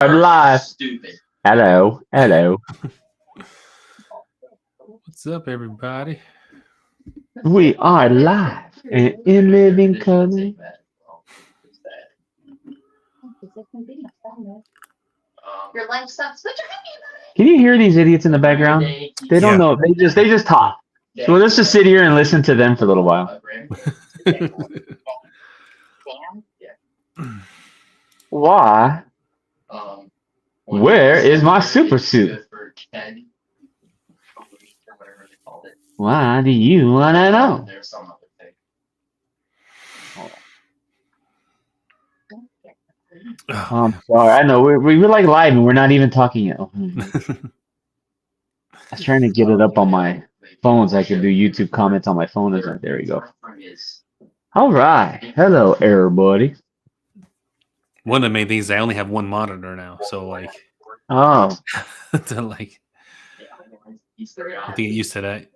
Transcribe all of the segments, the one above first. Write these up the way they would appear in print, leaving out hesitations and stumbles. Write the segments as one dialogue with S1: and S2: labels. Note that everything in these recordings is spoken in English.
S1: Live. Stupid. Hello.
S2: What's up, everybody?
S1: We are live and in living color. Can you hear these idiots in the background? They don't
S2: Yeah.
S1: know. They just talk. So let's just sit here and listen to them for a little while. Why? Where is my super suit? Why do you want to know? I'm sorry. I know we're like live and we're not even talking yet. I was trying to get it up on my phone so I can do YouTube comments on my phone. There we go. All right. Hello, everybody.
S2: One of the main things is I only have one monitor now, so like,
S1: Oh,
S2: to like, I have to get used to that.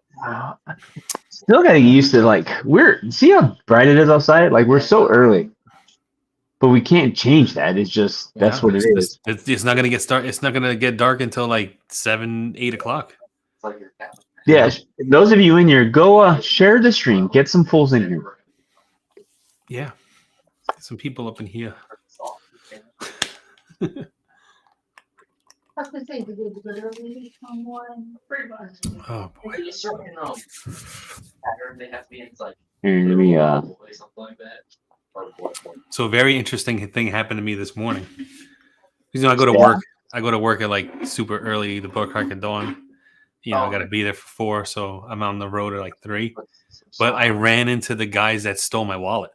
S1: still getting used to see how bright it is outside. Like we're so early, but we can't change that. It's just that's what it is.
S2: It's not gonna get start. It's not gonna get dark until like 7, 8 o'clock.
S1: Yeah, those of you in here, go share the stream. Get some fools in here.
S2: Yeah, some people up in here. Oh boy.
S1: Here, let me
S2: So a very interesting thing happened to me this morning. I go to work. I go to work at like super early, the book crack of dawn. I got to be there for 4, so I'm on the road at like 3. But I ran into the guys that stole my wallet.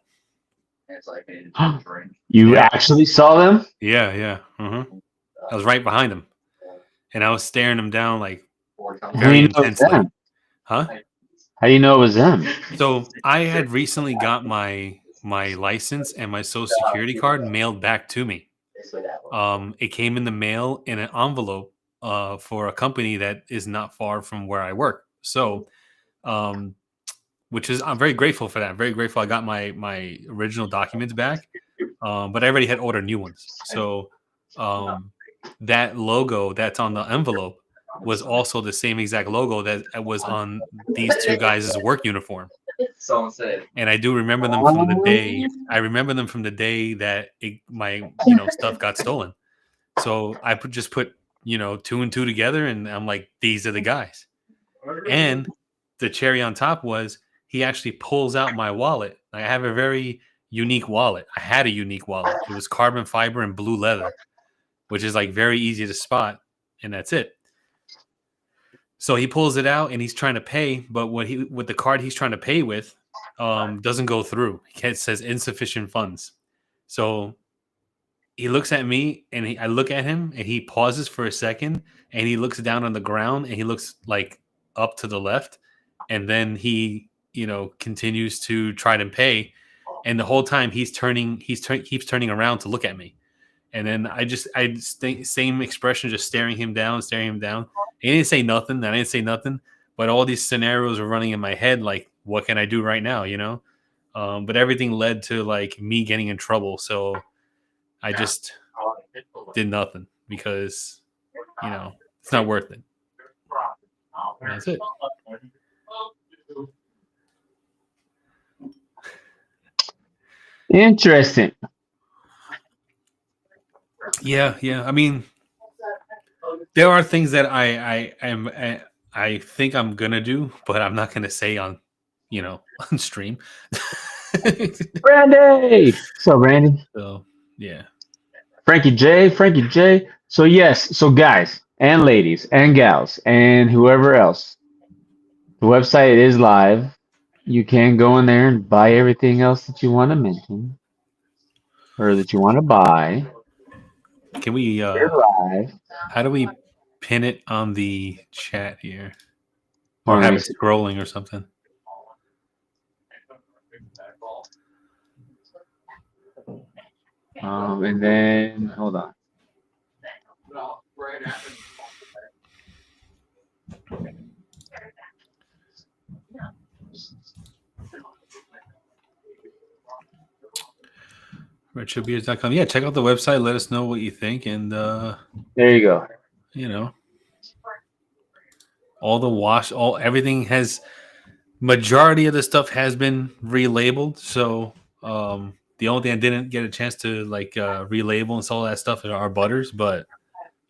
S1: You actually saw them?
S2: Yeah. I was right behind them, and I was staring them down like
S1: very
S2: intensely. Huh?
S1: How do you know it was them?
S2: So I had recently got my license and my social security card mailed back to me. It came in the mail in an envelope for a company that is not far from where I work. So, which is I'm very grateful for that. I'm very grateful I got my original documents back, but I already had ordered new ones. So that logo that's on the envelope was also the same exact logo that was on these two guys' work uniform. And I do remember them from the day. I remember them from the day that my stuff got stolen. So I just put 2 and 2 together, and I'm like, these are the guys. And the cherry on top was he actually pulls out my wallet. I have a very unique wallet. I had a unique wallet. It was carbon fiber and blue leather, which is like very easy to spot, and that's it. So he pulls it out and he's trying to pay, but with the card he's trying to pay with doesn't go through. It says insufficient funds. So he looks at me and I look at him and he pauses for a second and he looks down on the ground and he looks like up to the left, and then he continues to try to pay, and the whole time keeps turning around to look at me. And then same expression, just staring him down. He didn't say nothing. I didn't say nothing. But all these scenarios are running in my head, like, what can I do right now? But everything led to like me getting in trouble. So I just did nothing because it's not worth it. And that's it.
S1: Interesting.
S2: Yeah. I mean, there are things that I think I'm gonna do, but I'm not gonna say on on stream.
S1: Randy! So Randy.
S2: So yeah.
S1: Frankie J. So yes, so guys and ladies and gals and whoever else, the website is live. You can go in there and buy everything else that you want to mention or that you want to buy.
S2: Can we
S1: They're live.
S2: how do we pin it on the chat here?
S1: Or
S2: Or have it scrolling or something?
S1: And then hold on.
S2: retrobeards.com. Yeah, check out the website. Let us know what you think, and
S1: There you go.
S2: you know, all the wash, all everything has majority of the stuff has been relabeled. So the only thing I didn't get a chance to like relabel and all that stuff are butters, but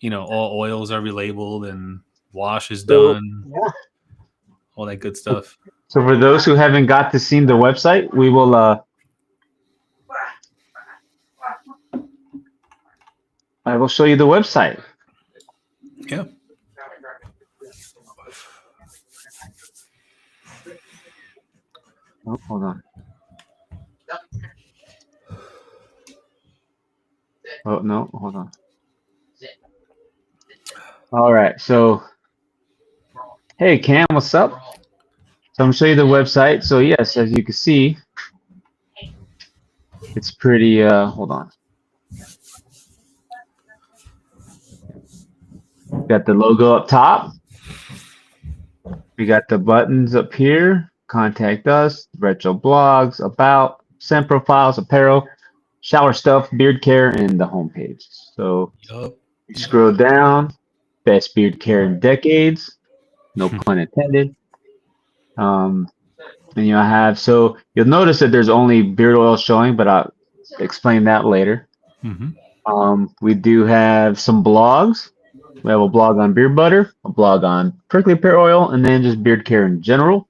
S2: all oils are relabeled and wash is
S1: So
S2: done,
S1: yeah.
S2: all that good stuff.
S1: So for those who haven't got to see the website, we will I will show you the website.
S2: Yeah.
S1: Oh, hold on. Oh no, hold on. All right. So hey Cam, what's up? So I'm gonna show you the website. So yes, as you can see, it's pretty hold on. Got the logo up top. We got the buttons up here. Contact us, retro blogs, about, scent profiles, apparel, shower stuff, beard care, and the homepage. So
S2: Yup.
S1: you scroll down, best beard care in decades, no pun intended. And I have, so you'll notice that there's only beard oil showing, but I'll explain that later. We do have some blogs. We have a blog on beard butter, a blog on prickly pear oil, and then just beard care in general.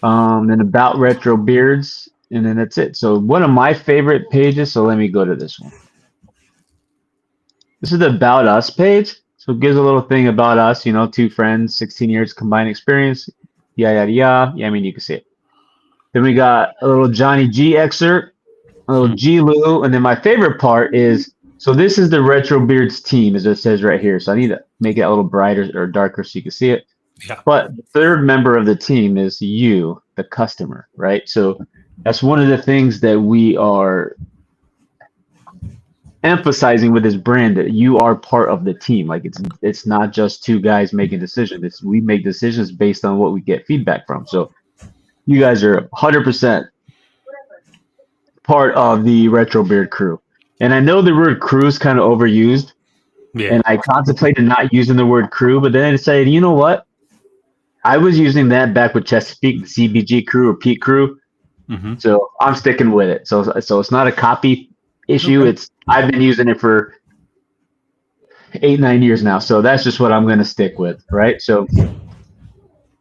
S1: Then about retro beards, and then that's it. So one of my favorite pages, so let me go to this one. This is the About Us page. So it gives a little thing about us, two friends, 16 years combined experience, yada, yada, yada. Yeah, I mean, you can see it. Then we got a little Johnny G excerpt, a little G Lou, and then my favorite part is, so this is the Retro Beards team, as it says right here. So I need to make it a little brighter or darker so you can see it.
S2: Yeah.
S1: But the third member of the team is you, the customer, right? So that's one of the things that we are emphasizing with this brand, that you are part of the team. Like it's not just two guys making decisions. We make decisions based on what we get feedback from. So you guys are 100% part of the Retro Beard crew. And I know the word crew is kind of overused.
S2: Yeah.
S1: And I contemplated not using the word crew, but then I decided, you know what? I was using that back with Chesapeake, the CBG crew or Pete crew. So I'm sticking with it. So it's not a copy issue.
S2: Okay.
S1: I've been using it for 8-9 years now. So that's just what I'm going to stick with, right? So,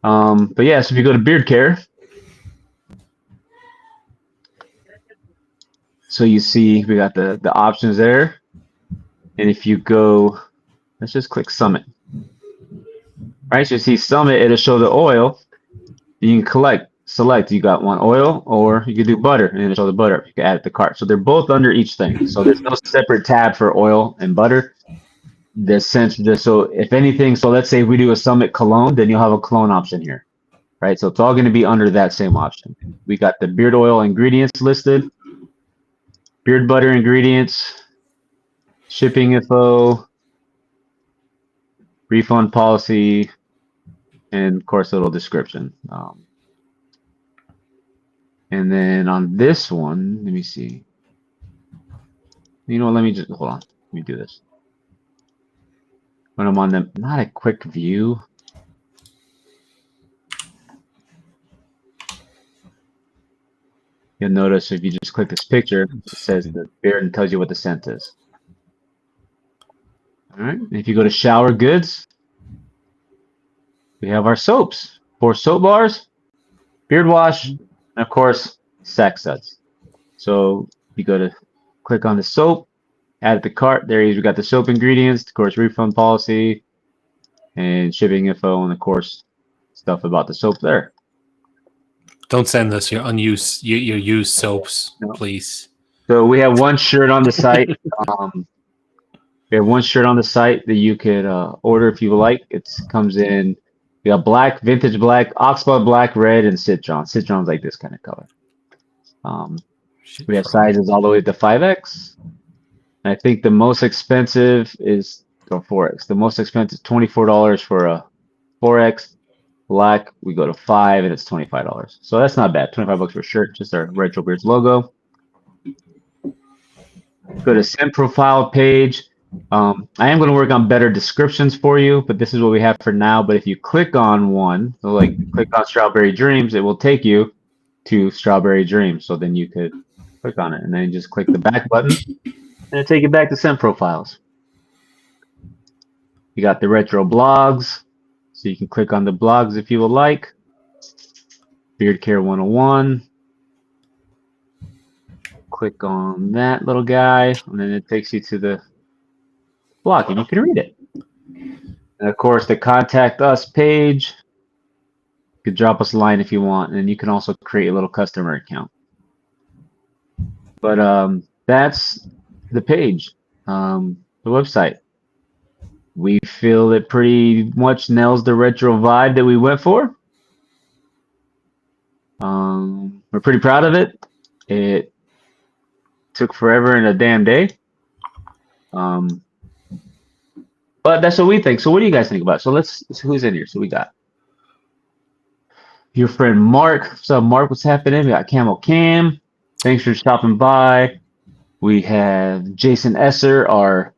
S1: but yeah. So if you go to Beard Care, so you see we got the options there, and if you go, let's just click Summit. Right, so you see Summit, it'll show the oil. You can select. You got one oil, or you can do butter, and it'll show the butter. You can add it to cart. So they're both under each thing. So there's no separate tab for oil and butter. So if anything, so let's say we do a Summit cologne, then you'll have a cologne option here, right? So it's all going to be under that same option. We got the beard oil ingredients listed, beard butter ingredients, shipping info, refund policy, and of course a little description. And then on this one, let me see. You know what? Let me just hold on. Let me do this. When I'm on the not a quick view. You'll notice if you just click this picture, it says the beard and tells you what the scent is. All right. And if you go to shower goods, we have our soaps, 4 soap bars, beard wash, and of course, sack suds. So you go to click on the soap, add it to cart. There we got the soap ingredients, of course, refund policy, and shipping info, and of course, stuff about the soap there.
S2: Don't send us your used soaps, please.
S1: So we have one shirt on the site. We have one shirt on the site that you could order if you like. It comes in, we got black, vintage black, oxblood black, red, and citron. Citron's like this kind of color. We have sizes all the way to 5X. And I think the most expensive is 4X. The most expensive is $24 for a 4X. Black, we go to 5 and it's $25. So that's not bad. $25 for a shirt, just our Retro Beards logo. Go to send profile page. I am going to work on better descriptions for you, but this is what we have for now. But if you click on one, so like click on Strawberry Dreams, it will take you to Strawberry Dreams. So then you could click on it and then you just click the back button and it'll take you back to send profiles. You got the retro blogs, so you can click on the blogs if you would like. Beard Care 101. Click on that little guy, and then it takes you to the blog, and you can read it. And of course, the contact us page. You could drop us a line if you want, and you can also create a little customer account. But that's the page, the website. We feel it pretty much nails the retro vibe that we went for. We're pretty proud of it. It took forever and a damn day. But that's what we think. So what do you guys think about it? So who's in here? So we got your friend Mark. What's up, Mark? What's happening? We got Camel Cam. Thanks for stopping by. We have Jason Esser, our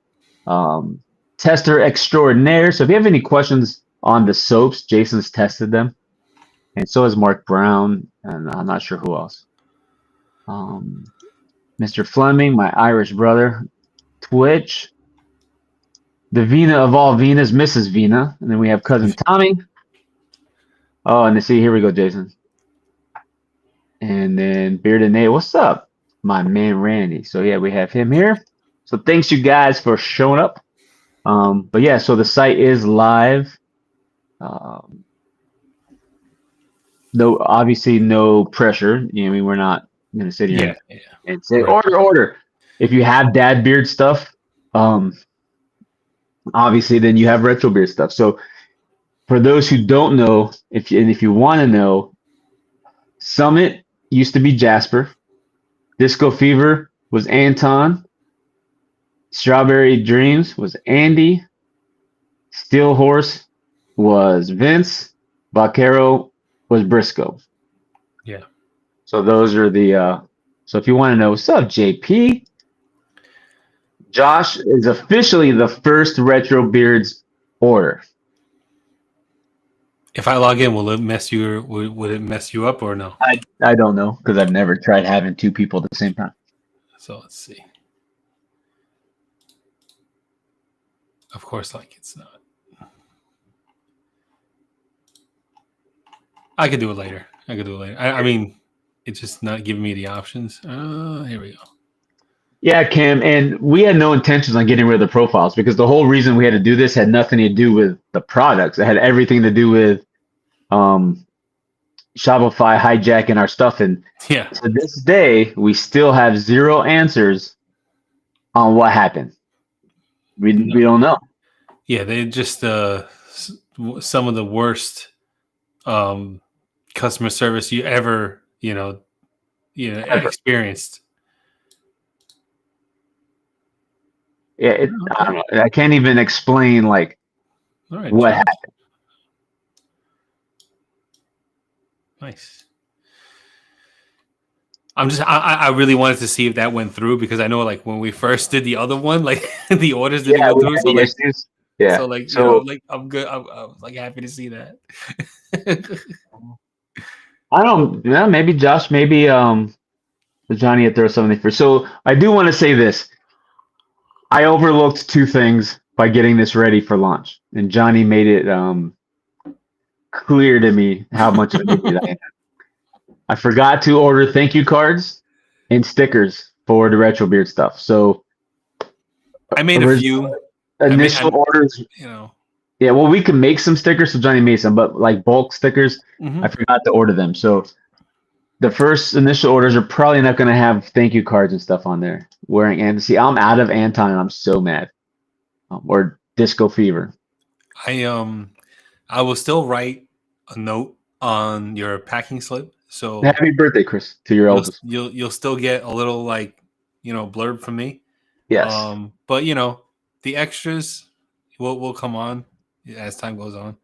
S1: tester extraordinaire. So if you have any questions on the soaps, Jason's tested them. And so has Mark Brown, and I'm not sure who else. Mr. Fleming, my Irish brother. Twitch. The Vina of all Vinas, Mrs. Vina. And then we have cousin Tommy. Oh, and see, here we go, Jason. And then Bearded Nate, what's up? My man Randy. So yeah, we have him here. So thanks you guys for showing up. But yeah, so the site is live. No, obviously no pressure. You know, I mean, we're not gonna sit here and say order. If you have dad beard stuff, obviously then you have retro beard stuff. So for those who don't know, if you want to know, Summit used to be Jasper. Disco Fever was Anton. Strawberry Dreams was Andy. Steel Horse was Vince. Vaquero was Briscoe.
S2: Yeah.
S1: So those are the so if you want to know, what's up, JP? Josh is officially the first Retro Beards order.
S2: If I log in, will it mess you? Would it mess you up or no?
S1: I don't know because I've never tried having two people at the same time.
S2: So let's see. Of course, like it's not. I could do it later. I mean, it's just not giving me the options. Here we go.
S1: Yeah, Kim, and we had no intentions on getting rid of the profiles because the whole reason we had to do this had nothing to do with the products. It had everything to do with Shopify hijacking our stuff. And to this day, we still have zero answers on what happened. We don't know.
S2: Yeah, they just some of the worst customer service you ever experienced.
S1: Yeah, I don't know. I can't even explain like what happened.
S2: Nice. I really wanted to see if that went through because I know like when we first did the other one, like the orders didn't go through. So like,
S1: yeah.
S2: So like, you know, like I'm good. I was like happy to see that.
S1: I don't know. Maybe Josh, maybe Jonnie had throw something for. So I do want to say this. I overlooked two things by getting this ready for launch, and Jonnie made it clear to me how much of an idiot I am. I forgot to order thank you cards and stickers for the Retro Beard stuff. So
S2: I made a few
S1: initial orders.
S2: You know.
S1: Yeah, well, we could make some stickers, so Jonnie made some, but like bulk stickers, I forgot to order them. So the first initial orders are probably not going to have thank you cards and stuff on there. Wearing and see, I'm out of Anton, and I'm so mad. Or Disco Fever.
S2: I will still write a note on your packing slip. So
S1: happy birthday, Chris, to your eldest.
S2: You'll still get a little like blurb from me.
S1: Yes.
S2: But the extras will come on as time goes on.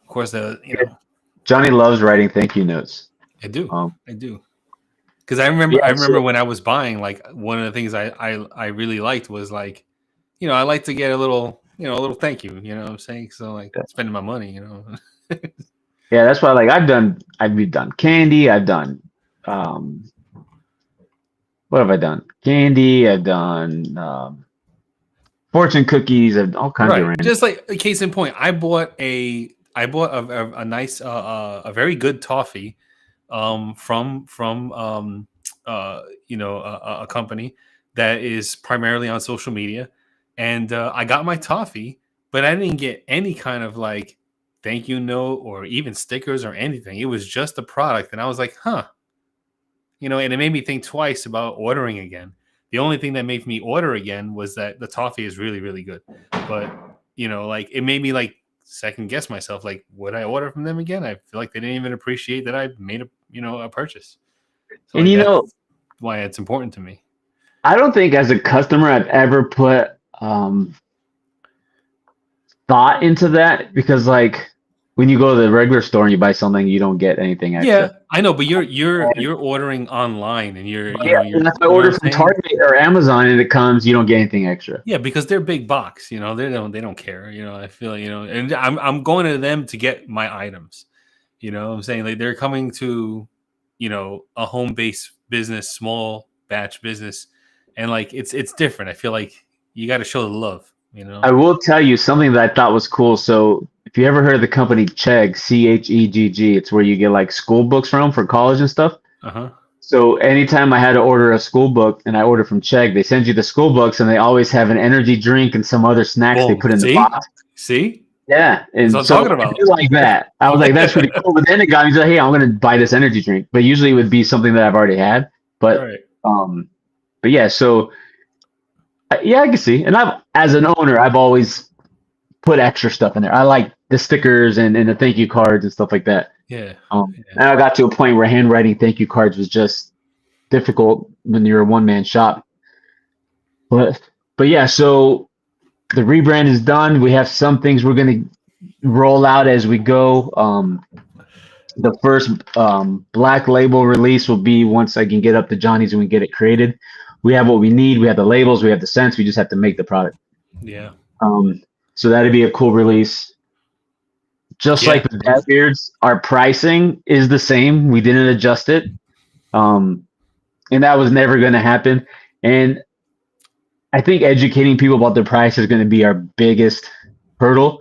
S2: Of course,
S1: Jonnie loves writing thank you notes.
S2: I do. I do. Because I remember,
S1: Yeah. So
S2: when I was buying, like one of the things I really liked was like, I like to get a little, a little thank you. You know what I'm saying? So like spending my money,
S1: yeah, that's why like we've done candy. I've done um what have I done? Candy. I've done fortune cookies. I've all kinds of
S2: Right.
S1: random.
S2: Just like a case in point, I bought a nice a very good toffee from a company that is primarily on social media, and I got my toffee, but I didn't get any kind of like thank you note or even stickers or anything. It was just the product, and I was like, huh, and it made me think twice about ordering again. The only thing that made me order again was that the toffee is really, really good. But, like it made me like second guess myself. Like, would I order from them again? I feel like they didn't even appreciate that I made a purchase. So
S1: And
S2: like
S1: you know,
S2: that's why it's important to me.
S1: I don't think as a customer I've ever put thought into that because like when you go to the regular store and you buy something, you don't get anything
S2: Yeah,
S1: extra.
S2: I know, but you're
S1: And,
S2: you're ordering online and you're
S1: but
S2: you
S1: yeah,
S2: know you're
S1: and if I
S2: you know what
S1: order
S2: I'm
S1: from
S2: saying?
S1: Target or Amazon and it comes, you don't get anything extra.
S2: Yeah, because they're big box, they don't care. I feel, and I'm going to them to get my items. You know what I'm saying? Like they're coming to, a home based business, small batch business, and like it's different. I feel like you got to show the love.
S1: I will tell you something that I thought was cool. So if you ever heard of the company Chegg, Chegg, it's where you get like school books from for college and stuff.
S2: Uh-huh.
S1: So anytime I had to order a school book and I order from Chegg, they send you the school books and they always have an energy drink and some other snacks they
S2: Boom.
S1: put in the
S2: See?
S1: box.
S2: See?
S1: Yeah,
S2: That's what
S1: and
S2: I'm
S1: so
S2: talking
S1: I
S2: about.
S1: do like that. I was like, that's pretty cool. But then it got me like, hey, I'm gonna buy this energy drink. But usually it would be something that I've already had. But
S2: Right.
S1: um, but yeah, so yeah, I can see. And I've as an owner, I've always put extra stuff in there. I like the stickers and the thank you cards and stuff like that.
S2: Yeah.
S1: And I got to a point where handwriting thank you cards was just difficult when you're a one man shop. But but yeah, so the rebrand is done. We have some things we're gonna roll out as we go. The first black label release will be once I can get up to Johnny's and we get it created. We have what we need. We have the labels. We have the scents. We just have to make the product.
S2: Yeah.
S1: So that'd be a cool release. Just
S2: Yeah.
S1: like with Dad Beards, our pricing is the same. We didn't adjust it, and that was never going to happen. And I think educating people about the price is going to be our biggest hurdle,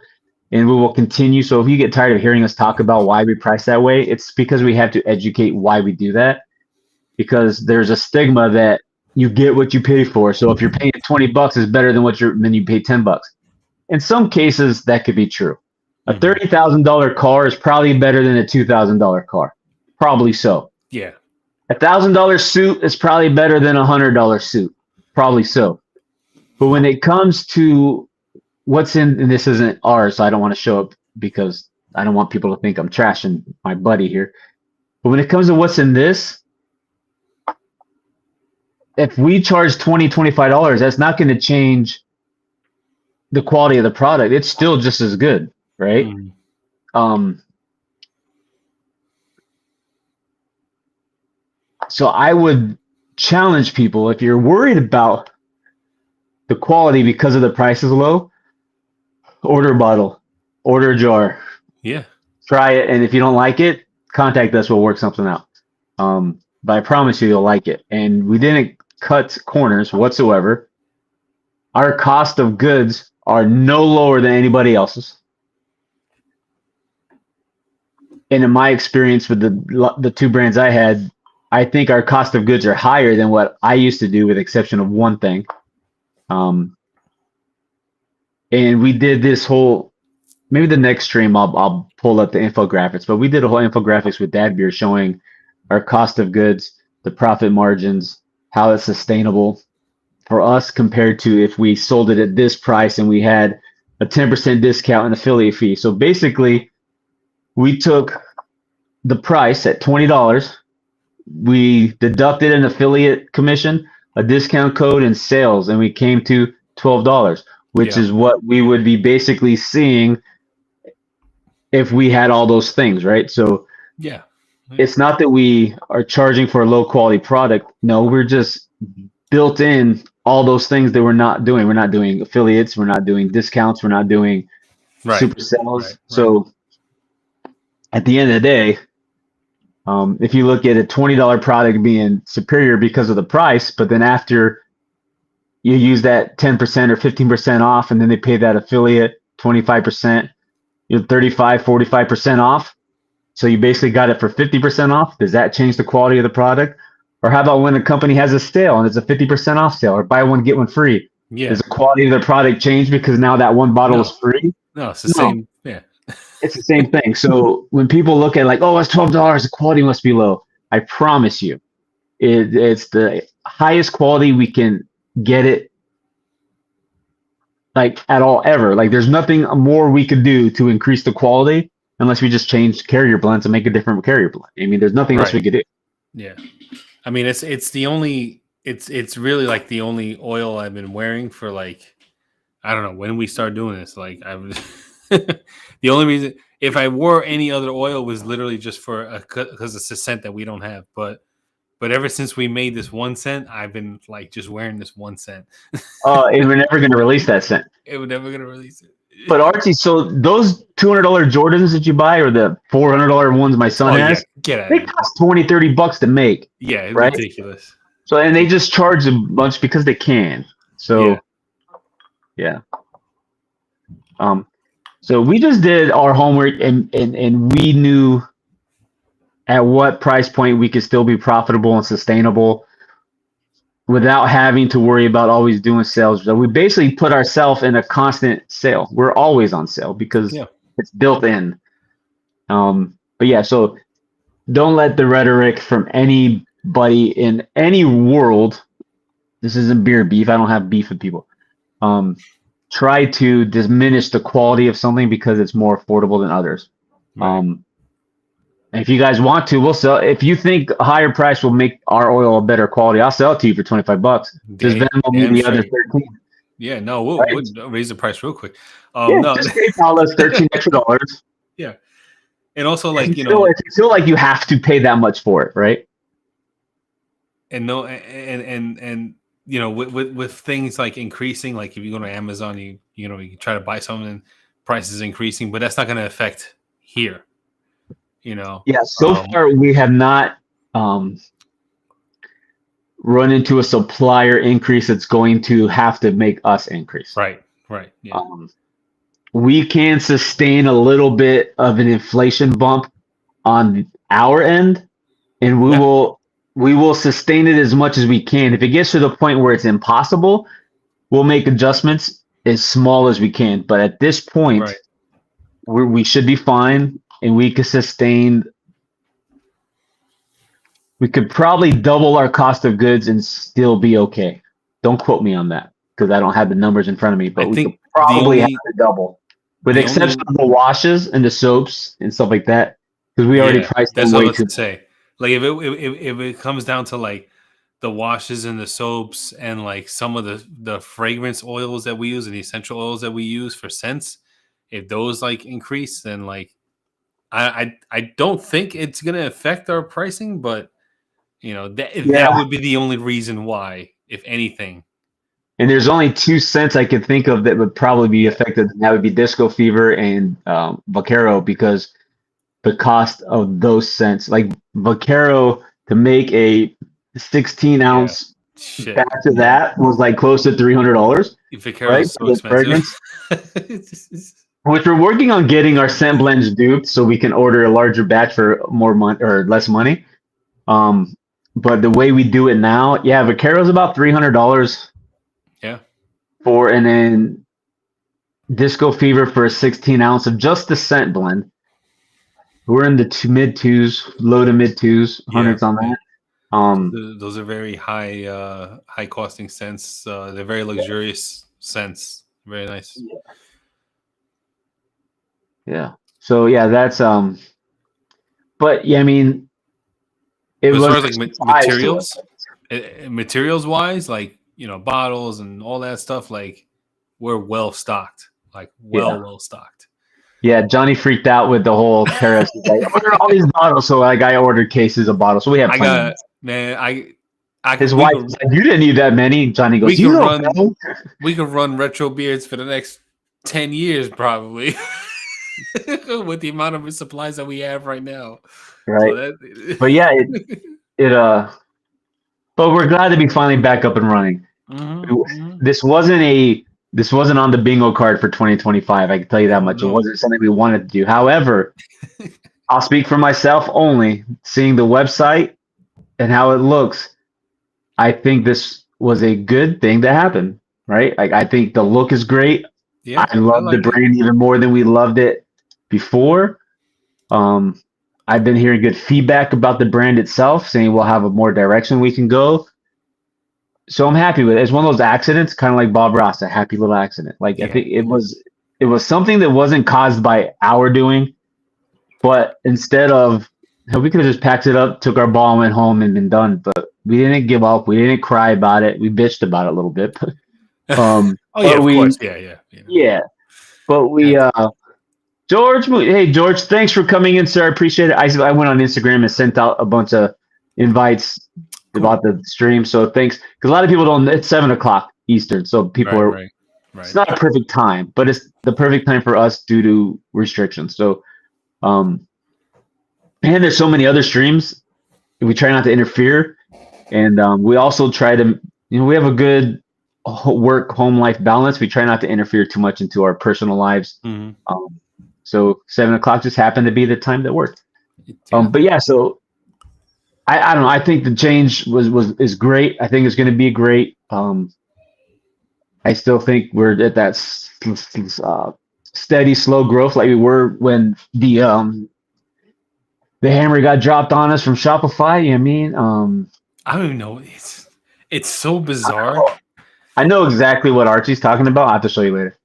S1: and we will continue. So if you get tired of hearing us talk about why we price that way, it's because we have to educate why we do that. Because there's a stigma that you get what you pay for. So if you're paying $20, is better than than you pay $10. In some cases, that could be true. A
S2: Mhm.
S1: $30,000 car is probably better than a $2,000 car. Probably so.
S2: Yeah.
S1: $1,000 suit is probably better than $100 suit. Probably so. But when it comes to what's in, and this isn't ours, so I don't want to show up because I don't want people to think I'm trashing my buddy here. But when it comes to what's in this, if we charge $25, that's not going to change the quality of the product. It's still just as good, right?
S2: Mhm.
S1: Um, so I would challenge people if you're worried about the quality because of the price is low, order a bottle, order a jar,
S2: Yeah.
S1: try it, and if you don't like it, contact us. We'll work something out. But I promise you, you'll like it. And we didn't cut corners whatsoever. Our cost of goods are no lower than anybody else's. And in my experience with the two brands I had, I think our cost of goods are higher than what I used to do, with the exception of one thing. And we did this whole, maybe the next stream I'll pull up the infographics, but we did a whole infographics with Dad Beer showing our cost of goods, the profit margins, how it's sustainable for us compared to if we sold it at this price and we had a 10% discount and affiliate fee. So basically, we took the price at $20. We deducted an affiliate commission, a discount code, and sales, and we came to $12, which
S2: Yeah.
S1: is what we would be basically seeing if we had all those things, right? So
S2: Yeah.
S1: it's not that we are charging for a low quality product. No, we're just built in all those things that we're not doing. We're not doing affiliates. We're not doing discounts. We're not doing
S2: Right.
S1: super sales.
S2: Right. Right.
S1: So at the end of the day, if you look at a $20 product being superior because of the price, but then after you use that 10% or 15% off, and then they pay that affiliate 25%, you're 35, 45% off. So you basically got it for 50% off. Does that change the quality of the product? Or how about when a company has a sale and it's a 50% off sale, or buy one, get one free?
S2: Yeah.
S1: Does the quality of the product change because now that one bottle is
S2: No.
S1: free?
S2: No, it's the
S1: No,
S2: same. Yeah.
S1: it's the same thing. So when people look at like, oh, it's $12, the quality must be low. I promise you, it's the highest quality we can get it like at all ever. Like there's nothing more we could do to increase the quality unless we just change carrier blends and make a different carrier blend. I mean, there's nothing else we
S2: Right.
S1: could do.
S2: Yeah. I mean, it's the only it's really like the only oil I've been wearing for like I don't know when we start doing this. Like I was the only reason if I wore any other oil was literally just for because it's a scent that we don't have. But ever since we made this one scent, I've been like just wearing this one scent.
S1: And we're never going to release that scent.
S2: It was never gonna release
S1: But
S2: it.
S1: Archie, so those $200 Jordans that you buy or the $400 ones my son
S2: Oh yeah,
S1: has,
S2: get out of
S1: they
S2: here.
S1: cost 20, 30 bucks to make,
S2: Yeah,
S1: right?
S2: ridiculous.
S1: So, and they just charge a bunch because they can.
S2: Yeah.
S1: So, yeah. So we just did our homework and we knew at what price point we could still be profitable and sustainable without having to worry about always doing sales. So we basically put ourselves in a constant sale. We're always on sale because
S2: Yeah.
S1: it's built in. But yeah, so don't let the rhetoric from anybody in any world. This isn't beer beef. I don't have beef with people. Try to diminish the quality of something because it's more affordable than others.
S2: Right.
S1: If you guys want to, we'll sell. If you think a higher price will make our oil a better quality, I'll sell it to you for 25 bucks. Just Venmo me
S2: Damn
S1: the other
S2: straight.
S1: 13.
S2: Yeah, no,
S1: Right?
S2: we'll raise the price real quick.
S1: Yeah,
S2: No,
S1: just PayPal us 13 extra dollars.
S2: yeah, and also
S1: If
S2: like
S1: you feel like you have to pay that much for it, right?
S2: and no, and with things like increasing, like if you go to Amazon, you try to buy something, prices increasing, but that's not going to affect here.
S1: Yeah. So far, we have not run into a supplier increase that's going to have to make us increase.
S2: Right. Yeah.
S1: We can sustain a little bit of an inflation bump on our end, and we will sustain it as much as we can. If it gets to the point where it's impossible, we'll make adjustments as small as we can. But at this point,
S2: Right.
S1: we should be fine, and we could sustain. We could probably double our cost of goods and still be okay. Don't quote me on that because I don't have the numbers in front of me, but
S2: I
S1: we could
S2: think
S1: probably have to double, with the exception of the washes and the soaps and stuff like that, because we already priced them
S2: that's what I
S1: way
S2: was
S1: too
S2: to say. Like if it comes down to like the washes and the soaps and like some of the fragrance oils that we use and the essential oils that we use for scents, if those like increase, then like I don't think it's gonna affect our pricing, but that would be the only reason why, if anything.
S1: And there's only 2 cents I can think of that would probably be affected, and that would be Disco Fever and Vaquero, because the cost of those scents, like Vaquero, to make a 16-ounce
S2: Shit.
S1: batch of that was like close to $300,
S2: Vaquero
S1: right?
S2: is so
S1: For the
S2: expensive.
S1: fragrance. Which we're working on getting our scent blends duped so we can order a larger batch for more money or less money. But the way we do it now, yeah, Vaquero's about $300
S2: Yeah.
S1: and then Disco Fever for a 16-ounce of just the scent blend. We're in the mid twos, low to mid twos, hundreds on that.
S2: Those are very high costing scents. They're very luxurious scents. Very nice.
S1: Yeah. So yeah, that's but yeah, I mean, it
S2: But as
S1: was
S2: far as like materials wise, like bottles and all that stuff, like we're well stocked. Like well stocked.
S1: Yeah, Johnny freaked out with the whole tariffs. He's like, order all these bottles. So like I ordered cases of bottles. So we have
S2: I
S1: plenty of
S2: got
S1: them.
S2: man.
S1: His
S2: We
S1: wife
S2: could
S1: was like, you didn't need that many. Johnny
S2: we
S1: goes,
S2: could
S1: you don't
S2: run
S1: know.
S2: we could run retro beards for the next 10 years probably with the amount of supplies that we have right now. So
S1: Right.
S2: that.
S1: But yeah, it but we're glad to be finally back up and running.
S2: Mhm.
S1: This wasn't a this wasn't on the bingo card for 2025. I can tell you that
S2: Oh
S1: much. It
S2: no.
S1: wasn't something we wanted to do. However, I'll speak for myself only. Seeing the website and how it looks, I think this was a good thing to happen. Right? Like I think the look is great.
S2: Yeah,
S1: I
S2: I
S1: love the
S2: like it.
S1: brand even more than we loved it before. Um, I've been hearing good feedback about the brand itself, saying we'll have a more direction we can go. So I'm happy with it. It's one of those accidents, kind of like Bob Ross, a happy little accident. Like I
S2: Yeah.
S1: think it was something that wasn't caused by our doing, but instead of we could have just packed it up, took our ball, and went home and been done. But we didn't give up. We didn't cry about it. We bitched about it a little bit,
S2: Oh yeah,
S1: but
S2: of
S1: we
S2: course. Yeah, yeah. You know,
S1: yeah, but we
S2: had to.
S1: George, hey George, thanks for coming in, sir. I appreciate it. I went on Instagram and sent out a bunch of invites
S2: Cool.
S1: about the stream. So thanks, because a lot of people don't. It's 7 o'clock Eastern, so people
S2: Right,
S1: are.
S2: right,
S1: It's
S2: right.
S1: not a perfect time, but it's the perfect time for us due to restrictions. So, um, and there's so many other streams. We try not to interfere, and we also try to. We have a good work home life balance. We try not to interfere too much into our personal lives.
S2: Mhm.
S1: Um, so 7 o'clock just happened to be the time that worked.
S2: Yeah.
S1: But yeah, so I don't know. I think the change is great. I think it's going to be great. I still think we're at that steady, slow growth like we were when the hammer got dropped on us from Shopify. You know what I mean?
S2: I don't even know. It's so bizarre.
S1: I know exactly what Archie's talking about. I'll have to show you later.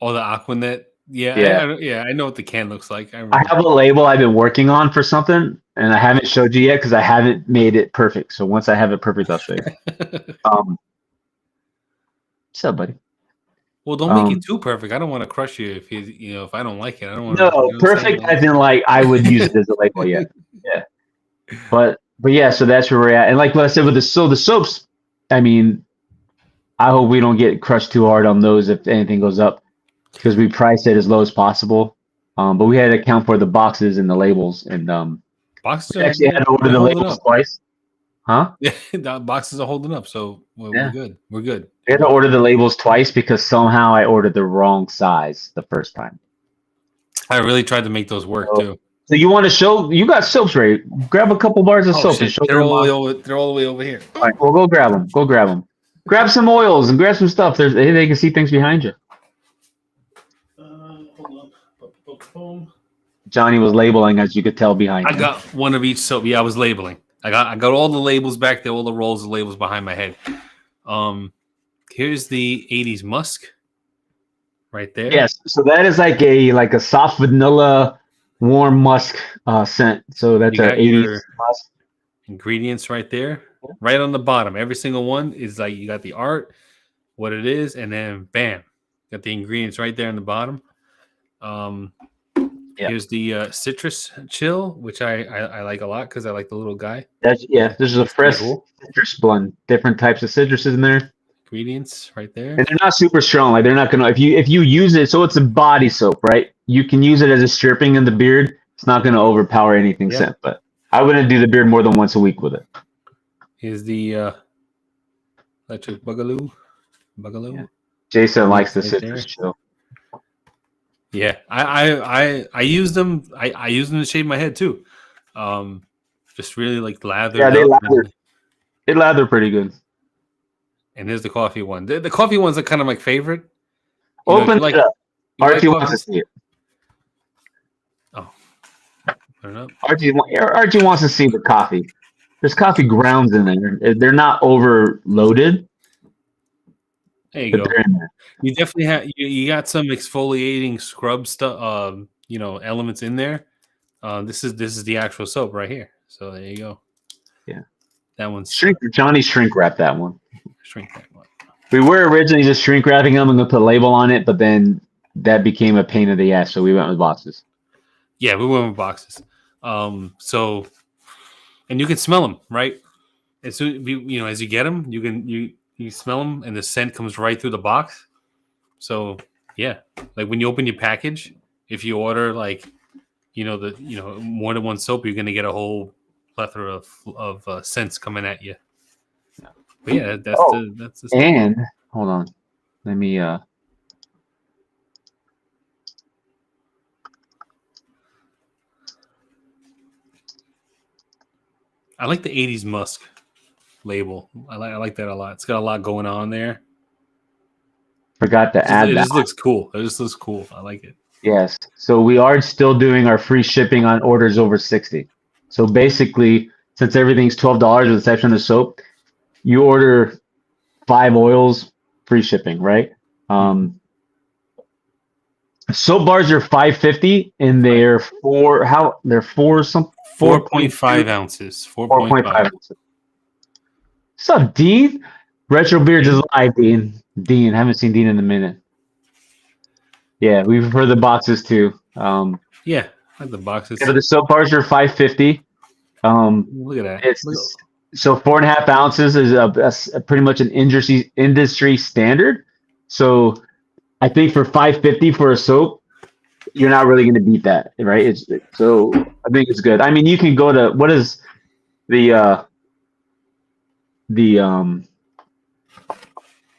S2: Oh, the Aquanet. Yeah,
S1: Yeah,
S2: yeah. I know what the can looks like. I
S1: I
S2: remember.
S1: have a label I've been working on for something, and I haven't showed you yet because I haven't made it perfect. So once I have it perfect, I'll show you. Um, what's up, buddy?
S2: Well, don't make it
S1: Um,
S2: too perfect. I don't want to crush you if I don't like it. I don't want to.
S1: no,
S2: You know what I'm saying?
S1: perfect as in like I would use it as a label. Yeah, yeah. But yeah, so that's where we're at. And like what I said with the soaps, I mean, I hope we don't get crushed too hard on those if anything goes up because we priced it as low as possible. But we had to account for the boxes and the labels, and
S2: Boxes
S1: we
S2: are
S1: actually had to order
S2: they're
S1: the
S2: holding
S1: labels
S2: up.
S1: twice. Huh?
S2: Yeah, the boxes are holding up, so we're
S1: Yeah.
S2: good. We're good.
S1: We had to order the labels twice because somehow I ordered the wrong size the first time.
S2: I really tried to make those work
S1: So,
S2: too.
S1: so you want to show? You got soaps ready? Grab a couple bars of
S2: Oh
S1: soap and
S2: shit!
S1: show them off.
S2: They're all the way over here.
S1: All right, well, go grab them. Go grab them. Grab some oils and grab some stuff. They can see things behind you.
S2: Hold on.
S1: Johnny was labeling, as you could tell behind
S2: I
S1: him.
S2: got one of each soap. Yeah, I was labeling. I got all the labels back there, all the rolls of labels behind my head. Here's the 80s musk right there.
S1: Yes, so that is like a soft vanilla, warm musk scent. So that's
S2: You
S1: a
S2: got
S1: 80s
S2: your
S1: musk.
S2: ingredients right there. Right on the bottom. Every single one is like you got the art, what it is, and then bam. Got the ingredients right there in the bottom.
S1: Yeah,
S2: Here's the citrus chill, which I like a lot because I like the little guy.
S1: this is a
S2: Looks pretty
S1: fresh
S2: cool.
S1: citrus blend. Different types of citruses in there,
S2: Ingredients right there.
S1: and they're not super strong. Like they're not gonna if you use it. So it's a body soap, right? You can use it as a stripping in the beard. It's not gonna overpower anything
S2: Yeah.
S1: scent, but I wouldn't do the beard more than once a week with it.
S2: Here's the electric boogaloo.
S1: Yeah. Jason likes the
S2: Right
S1: citrus
S2: there.
S1: chill.
S2: Yeah, I use them. I use them to shave my head too. Just really like lathered
S1: Yeah, they
S2: up.
S1: lather. They lather pretty good.
S2: And there's the coffee one. The coffee one's are kind of my favorite. You know, if
S1: Open
S2: you like,
S1: it up.
S2: you like
S1: Archie wants to
S2: coffee.
S1: see it.
S2: Oh, turn it up.
S1: Archie wants to see the coffee. There's coffee grounds in there. They're not overloaded,
S2: There you
S1: but
S2: go.
S1: they're in there.
S2: You definitely have you got some exfoliating scrub stuff. Elements in there. This is the actual soap right here. So there you go.
S1: Yeah.
S2: That one's
S1: Johnny shrink wrapped that one.
S2: shrink that one.
S1: We were originally just shrink wrapping them and gonna put a label on it, but then that became a pain in the ass, so we went with boxes.
S2: Yeah, we went with boxes. So, and you can smell them, right? As soon as you get them, you smell them, and the scent comes right through the box. So yeah, like when you open your package, if you order like more than one soap, you're gonna get a whole plethora of scents coming at you. But yeah, that's the stuff.
S1: And hold on, let me.
S2: I like the '80s musk label. I like that a lot. It's got a lot going on there.
S1: Forgot to add
S2: It
S1: that.
S2: just looks cool. It just looks cool. I like it.
S1: Yes. So we are still doing our free shipping on orders over 60. So basically, since everything's $12 with the exception of soap, you order 5 oils, free shipping, right? Soap bars are $5.50 and they're they're
S2: 4.5 ounces.
S1: 4.5
S2: 4.5.
S1: ounces. What's up, Dean? Retro Beards is live, Dean. Dean, haven't seen Dean in a minute. Yeah, we prefer the boxes too.
S2: Yeah, I like the boxes.
S1: Yeah, the soap bars are $5.50.
S2: Look at that.
S1: So 4.5 ounces is a pretty much an industry standard. So I think for $5.50 for a soap, you're not really going to beat that, right? So I think it's good. I mean, you can go to what is the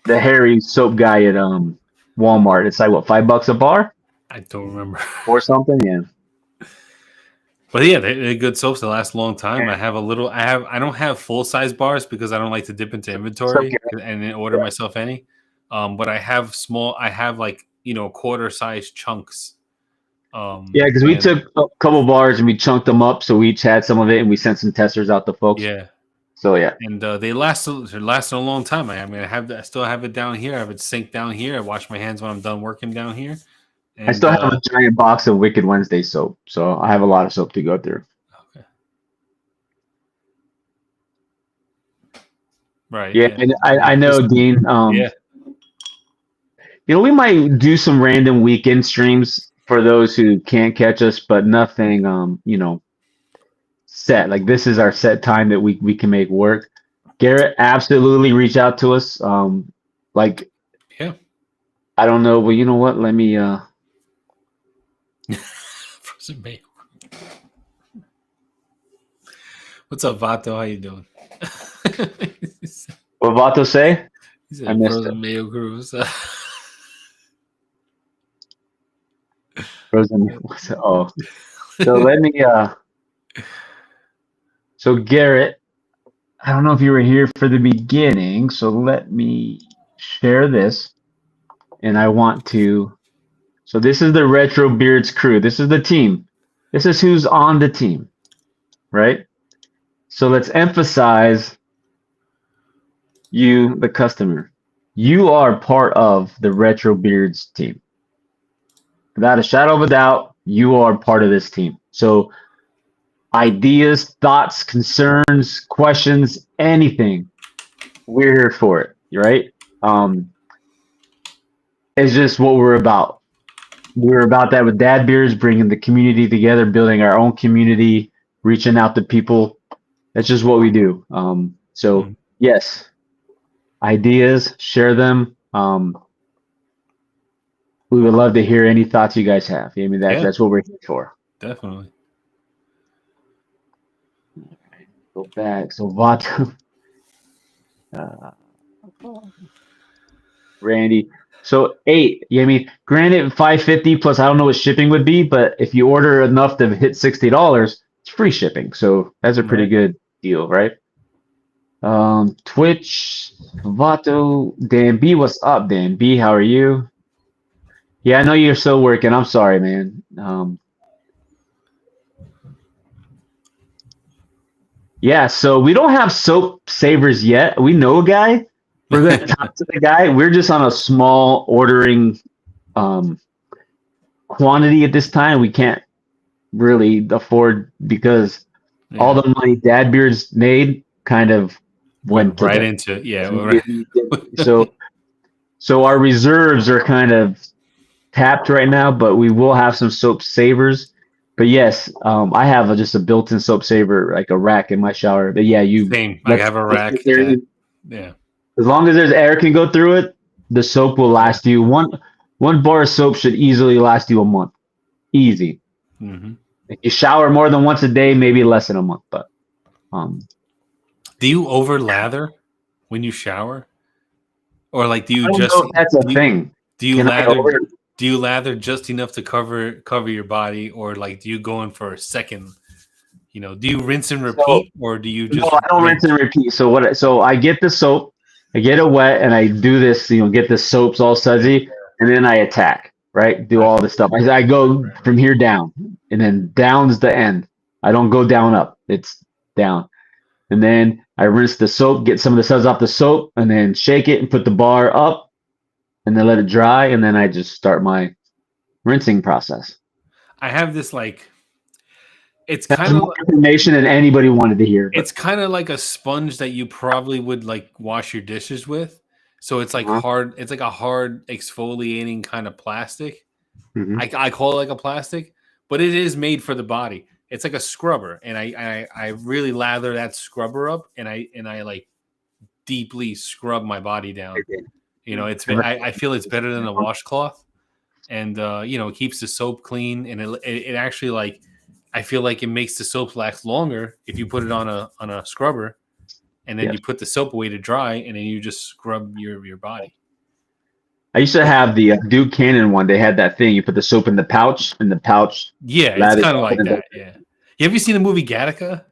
S1: Harry soap guy at Walmart? It's like what, $5 a bar
S2: I don't remember.
S1: or something? Yeah.
S2: But yeah, they're good soaps that last a long time. I don't have full size bars because I don't like to dip into inventory and then order myself any. But I have like quarter size chunks.
S1: Yeah, because we took a couple bars and we chunked them up, so we each had some of it, and we sent some testers out to folks.
S2: Yeah.
S1: So yeah,
S2: and they lasted a long time. I still have it down here. I have it synced down here. I wash my hands when I'm done working down here. And,
S1: I still have a giant box of Wicked Wednesday soap, so I have a lot of soap to go through.
S2: Okay. Right.
S1: Yeah, and I know, Dean.
S2: Yeah.
S1: We might do some random weekend streams for those who can't catch us, but nothing, set. Like this is our set time that we can make work. Garrett, absolutely reach out to us.
S2: Yeah.
S1: I don't know. Well, you know what? Let me.
S2: Frozen mayo. What's up, Vato? How you doing?
S1: What Vato say?
S2: He said
S1: I missed
S2: frozen
S1: it.
S2: mayo cruise.
S1: Frozen. Oh, so let me. So Garrett, I don't know if you were here for the beginning, so let me share this. And I want to. So this is the Retro Beards crew. This is the team. This is who's on the team, right? So let's emphasize you, the customer. You are part of the Retro Beards team. Without a shadow of a doubt, you are part of this team. So ideas, thoughts, concerns, questions, anything, we're here for it, right? It's just what we're about. We're about that with Dad Beers, bringing the community together, building our own community, reaching out to people. That's just what we do. So yes, ideas, share them. We would love to hear any thoughts you guys have. I mean, that's what we're here for.
S2: Definitely.
S1: Go back. So Vato, Randy. So 8. Yeah, I mean, granted, $5.50 plus I don't know what shipping would be, but if you order enough to hit $60, it's free shipping. So that's a pretty good deal, right? Twitch, Vato, Dan B. What's up, Dan B? How are you? Yeah, I know you're still working. I'm sorry, man. Yeah, so we don't have soap savers yet. We know a guy. We're going to talk to the guy. We're just on a small ordering quantity at this time. We can't really afford because all the money Dad Beards made kind of went
S2: right into
S1: so our reserves are kind of tapped right now, but we will have some soap savers. But yes, I have just a built-in soap saver, like a rack in my shower. But yeah, you
S2: Same. I
S1: let
S2: have a
S1: the soap
S2: rack
S1: there.
S2: that, yeah.
S1: As long as there's air can go through it, the soap will
S2: Yeah.
S1: last you one bar of soap should easily last you a month. Easy.
S2: Hmm.
S1: If you shower more than once a day, maybe less than a month. But um,
S2: Do you over lather when you shower, or like do you
S1: I don't know
S2: just
S1: if that's a thing.
S2: do you
S1: Can I
S2: lather
S1: over?
S2: do you lather just enough to cover your body, or like do you go in for a second? Do you rinse and
S1: So
S2: repeat, or do you
S1: no,
S2: just
S1: I don't rinse
S2: rinse?
S1: and repeat. So what? So I get the soap, I get it wet, and I do this. Get the soaps all sudsy, and then I attack. Right, do
S2: Right,
S1: all the stuff. I go
S2: right,
S1: from
S2: right.
S1: here down, and then down's the end. I don't go down up. It's down, and then I rinse the soap, get some of the suds off the soap, and then shake it and put the bar up, and then let it dry, and then I just start my rinsing process.
S2: I have this like it's
S1: That's
S2: kind of
S1: more information than anybody wanted to hear, but
S2: it's kind of like a sponge that you probably would like wash your dishes with. So it's like
S1: uh-huh.
S2: hard. It's like a hard exfoliating kind of plastic.
S1: Hmm.
S2: I call it like a plastic, but it is made for the body. It's like a scrubber, and I really lather that scrubber up, and I like deeply scrub my body down. I feel it's better than a washcloth, and it keeps the soap clean, and it actually like I feel like it makes the soap last longer if you put it on a scrubber, and then
S1: Yes.
S2: you put the soap away to dry, and then you just scrub your body.
S1: I used to have the Duke Cannon one. They had that thing. You put the soap in the pouch, and the pouch
S2: Yeah, it's
S1: lathered
S2: kind of
S1: up.
S2: like that. Yeah. Have you seen the movie Gattaca?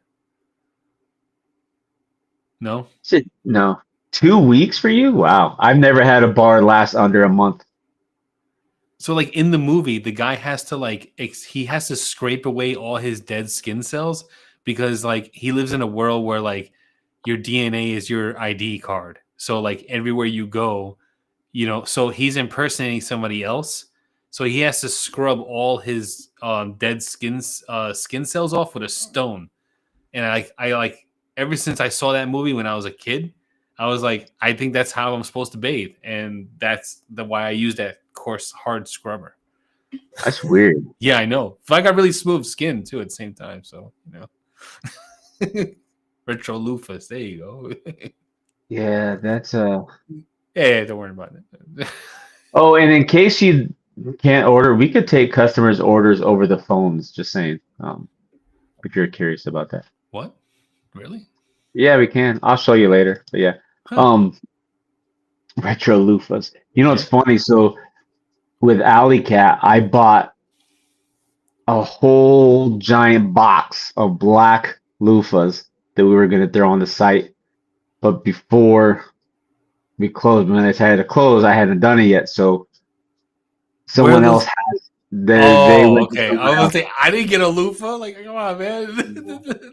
S2: No.
S1: Shit, no, 2 weeks for you? Wow, I've never had a bar last under a month.
S2: So like in the movie, the guy has to he has to scrape away all his dead skin cells because like he lives in a world where like your DNA is your ID card. So like everywhere you go, so he's impersonating somebody else. So he has to scrub all his dead skin cells off with a stone. And I like ever since I saw that movie when I was a kid, I was like, I think that's how I'm supposed to bathe, and that's the why I use that coarse hard scrubber.
S1: That's weird.
S2: Yeah, I know. But I got really smooth skin too at the same time, so retro loofahs. There you go.
S1: Yeah, that's
S2: Yeah, don't worry about it.
S1: Oh, and in case you can't order, we could take customers' orders over the phones. Just saying. If you're curious about that.
S2: What? Really?
S1: Yeah, we can. I'll show you later. But yeah.
S2: Huh?
S1: Um, retro loofahs. It's
S2: Okay.
S1: funny. So with Alley Cat, I bought a whole giant box of black loofahs that we were gonna throw on the site. But before we closed, when I decided to close, I hadn't done it yet. So
S2: Where
S1: someone else
S2: was?
S1: has they
S2: Oh,
S1: went to
S2: okay. I
S1: someone
S2: was
S1: else.
S2: gonna say I didn't get a loofah. Like, come on, man.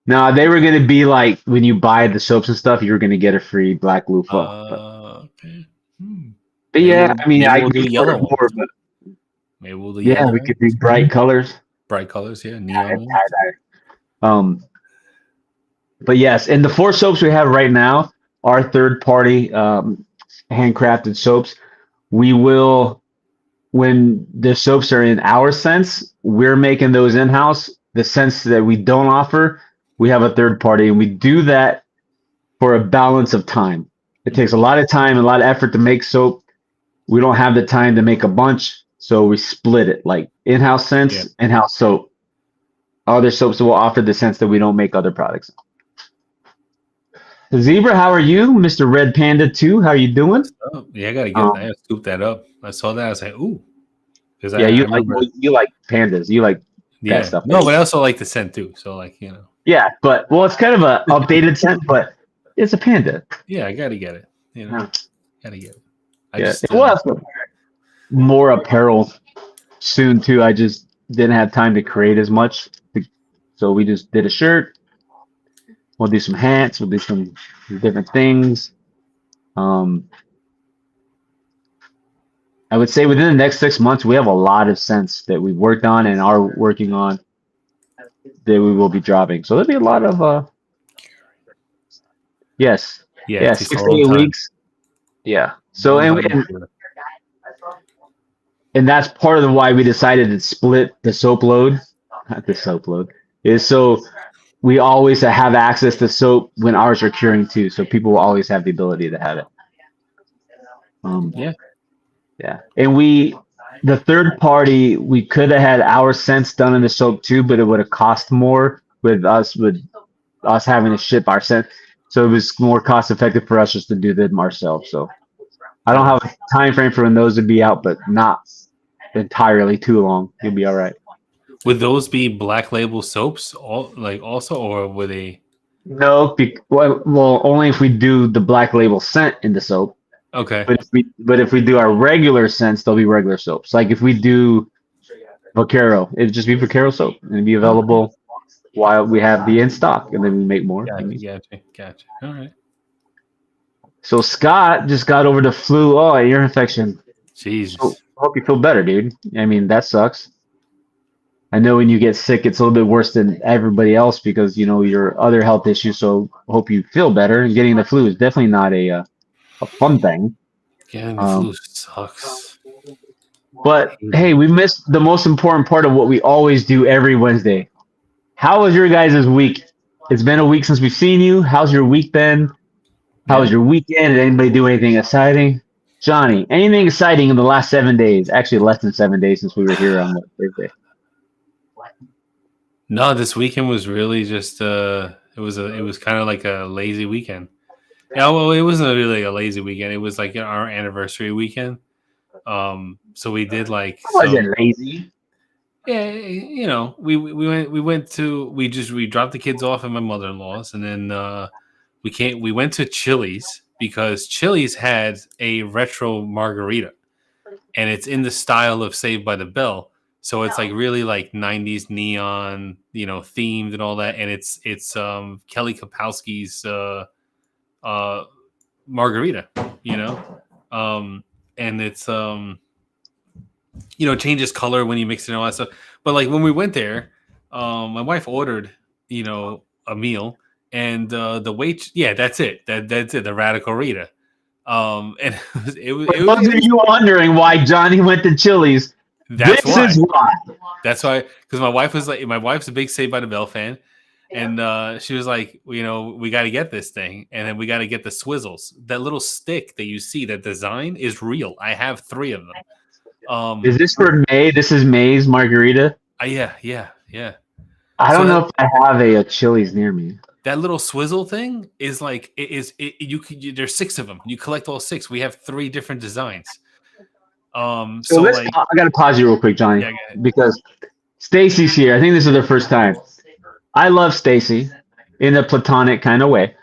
S1: No, they were gonna be like when you buy the soaps and stuff, you were gonna get a free black loofah.
S2: Okay. Hmm.
S1: But
S2: Maybe
S1: yeah,
S2: we'll
S1: I mean,
S2: maybe
S1: I
S2: we'll
S1: could
S2: do
S1: order
S2: yellow
S1: more,
S2: ones.
S1: but
S2: Maybe we'll do
S1: yeah,
S2: yellow
S1: we
S2: ones.
S1: could do bright colors.
S2: Bright colors, yeah,
S1: Yeah,
S2: neon ones.
S1: tie-dye. Um, but yes, and the four soaps we have right now are third party handcrafted soaps. We will, when the soaps are in our sense, we're making those in house. The sense that we don't offer, we have a third party, and we do that for a balance of time. It takes a
S2: Mhm.
S1: lot of time and a lot of effort to make soap. We don't have the time to make a bunch, so we split it like in-house
S2: Yeah.
S1: scents, in-house soap. Other soaps will offer the sense that we don't make other products. Zebra, how are you, Mr. Red Panda 2? How you doing?
S2: Oh, yeah, I
S1: Um,
S2: gotta scoop that up. I saw that. I was like, ooh, because
S1: yeah,
S2: I remember.
S1: you like pandas. You like that
S2: Yeah,
S1: stuff.
S2: no, but I also like the scent too. So like.
S1: Yeah, but well, it's kind of a updated scent, but it's a panda.
S2: Yeah, I gotta get it.
S1: Yeah,
S2: Gotta get it. I
S1: yeah.
S2: just
S1: We'll have some more apparel soon too. I just didn't have time to create as much, so we just did a shirt. We'll do some hats. We'll do some different things. Um, I would say within the next 6 months, we have a lot of scents that we've worked on and are working on that we will be dropping. So there'll be a lot of yes,
S2: yeah, it
S1: yeah,
S2: takes a
S1: six to
S2: long
S1: eight
S2: time.
S1: weeks. Yeah. So
S2: Long time to
S1: and
S2: mature.
S1: and that's part of the why we decided to split the soap load, not the soap load, is so we always have access to soap when ours are curing too. So people will always have the ability to have it. Um,
S2: Yeah.
S1: yeah, and the third party, we could have had our scents done in the soap too, but it would have cost more with us having to ship our scent. So it was more cost effective for us just to do them ourselves. So I don't
S2: Yeah.
S1: have a time frame for when those would be out, but not entirely too long. You'll be all right.
S2: Would those be black label soaps, also, or would they?
S1: No, only if we do the black label scent in the soap.
S2: Okay.
S1: But if we do our regular scents, they'll be regular soaps. Like if we do Vaquero, it'd just be Vaquero soap and it'd be
S2: Okay.
S1: available while we have the in stock, and then we make more.
S2: Gotcha. Gotcha. All right.
S1: So Scott just got over the flu. Oh, ear infection. So
S2: Jesus.
S1: hope you feel better, dude. I mean, that sucks. I know when you get sick, it's a little bit worse than everybody else because you know your other health issues. So hope you feel better. And getting the flu is definitely not a fun thing.
S2: Getting the
S1: Um,
S2: flu sucks.
S1: but
S2: Hate
S1: hey,
S2: it.
S1: we missed the most important part of what we always do every Wednesday. How was your guys' week? It's been a week since we've seen you. How's your week been? How was
S2: Yeah.
S1: your weekend? Did anybody do anything exciting? Johnny, anything exciting in the last 7 days? Actually, less than 7 days since we were here on Thursday.
S2: No, this weekend was really just it was kind of like a lazy weekend. Yeah, well, it wasn't really a lazy weekend. It was like our anniversary weekend. So we did like
S1: I wasn't
S2: some,
S1: lazy.
S2: yeah, we dropped the kids off at my mother-in-law's, and then we went to Chili's because Chili's had a retro margarita, and it's in the style of Saved by the Bell. So it's like really like 90s neon, themed and all that. And it's Kelly Kapowski's uh margarita, you know. And it's it changes color when you mix it and all that stuff. But like when we went there, my wife ordered, a meal, and the wait, yeah, that's it. That's it, the Radical Rita. And
S1: For those of
S2: it was
S1: you wondering why Johnny went to Chili's,
S2: that's
S1: this
S2: why.
S1: is why.
S2: That's why, because my wife's a big Saved by the Bell fan, and she was like, we got to get this thing, and then we got to get the Swizzles. That little stick that you see, that design is real. I have 3 of them.
S1: Is this for May? This is May's margarita.
S2: Yeah, yeah, yeah.
S1: I
S2: So
S1: don't
S2: that
S1: know if I have a Chili's near me.
S2: that little swizzle thing is like there's 6 of them. You collect all 6. We have 3 different designs.
S1: So
S2: So like,
S1: I gotta pause you real quick, Johnny,
S2: yeah,
S1: because Stacy's here. I think this is their first time. I love Stacy in a platonic kind of way.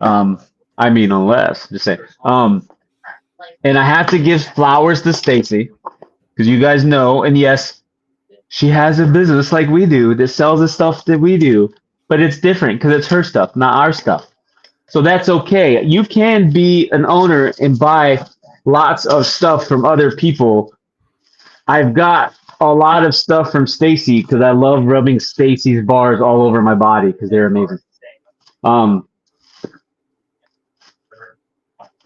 S1: Um, I mean, unless just say. And I have to give flowers to Stacy because you guys know, and yes, she has a business like we do that sells the stuff that we do, but it's different because it's her stuff, not our stuff. So that's okay. You can be an owner and buy lots of stuff from other people. I've got a lot of stuff from Stacy because I love rubbing Stacy's bars all over my body because they're amazing. Um,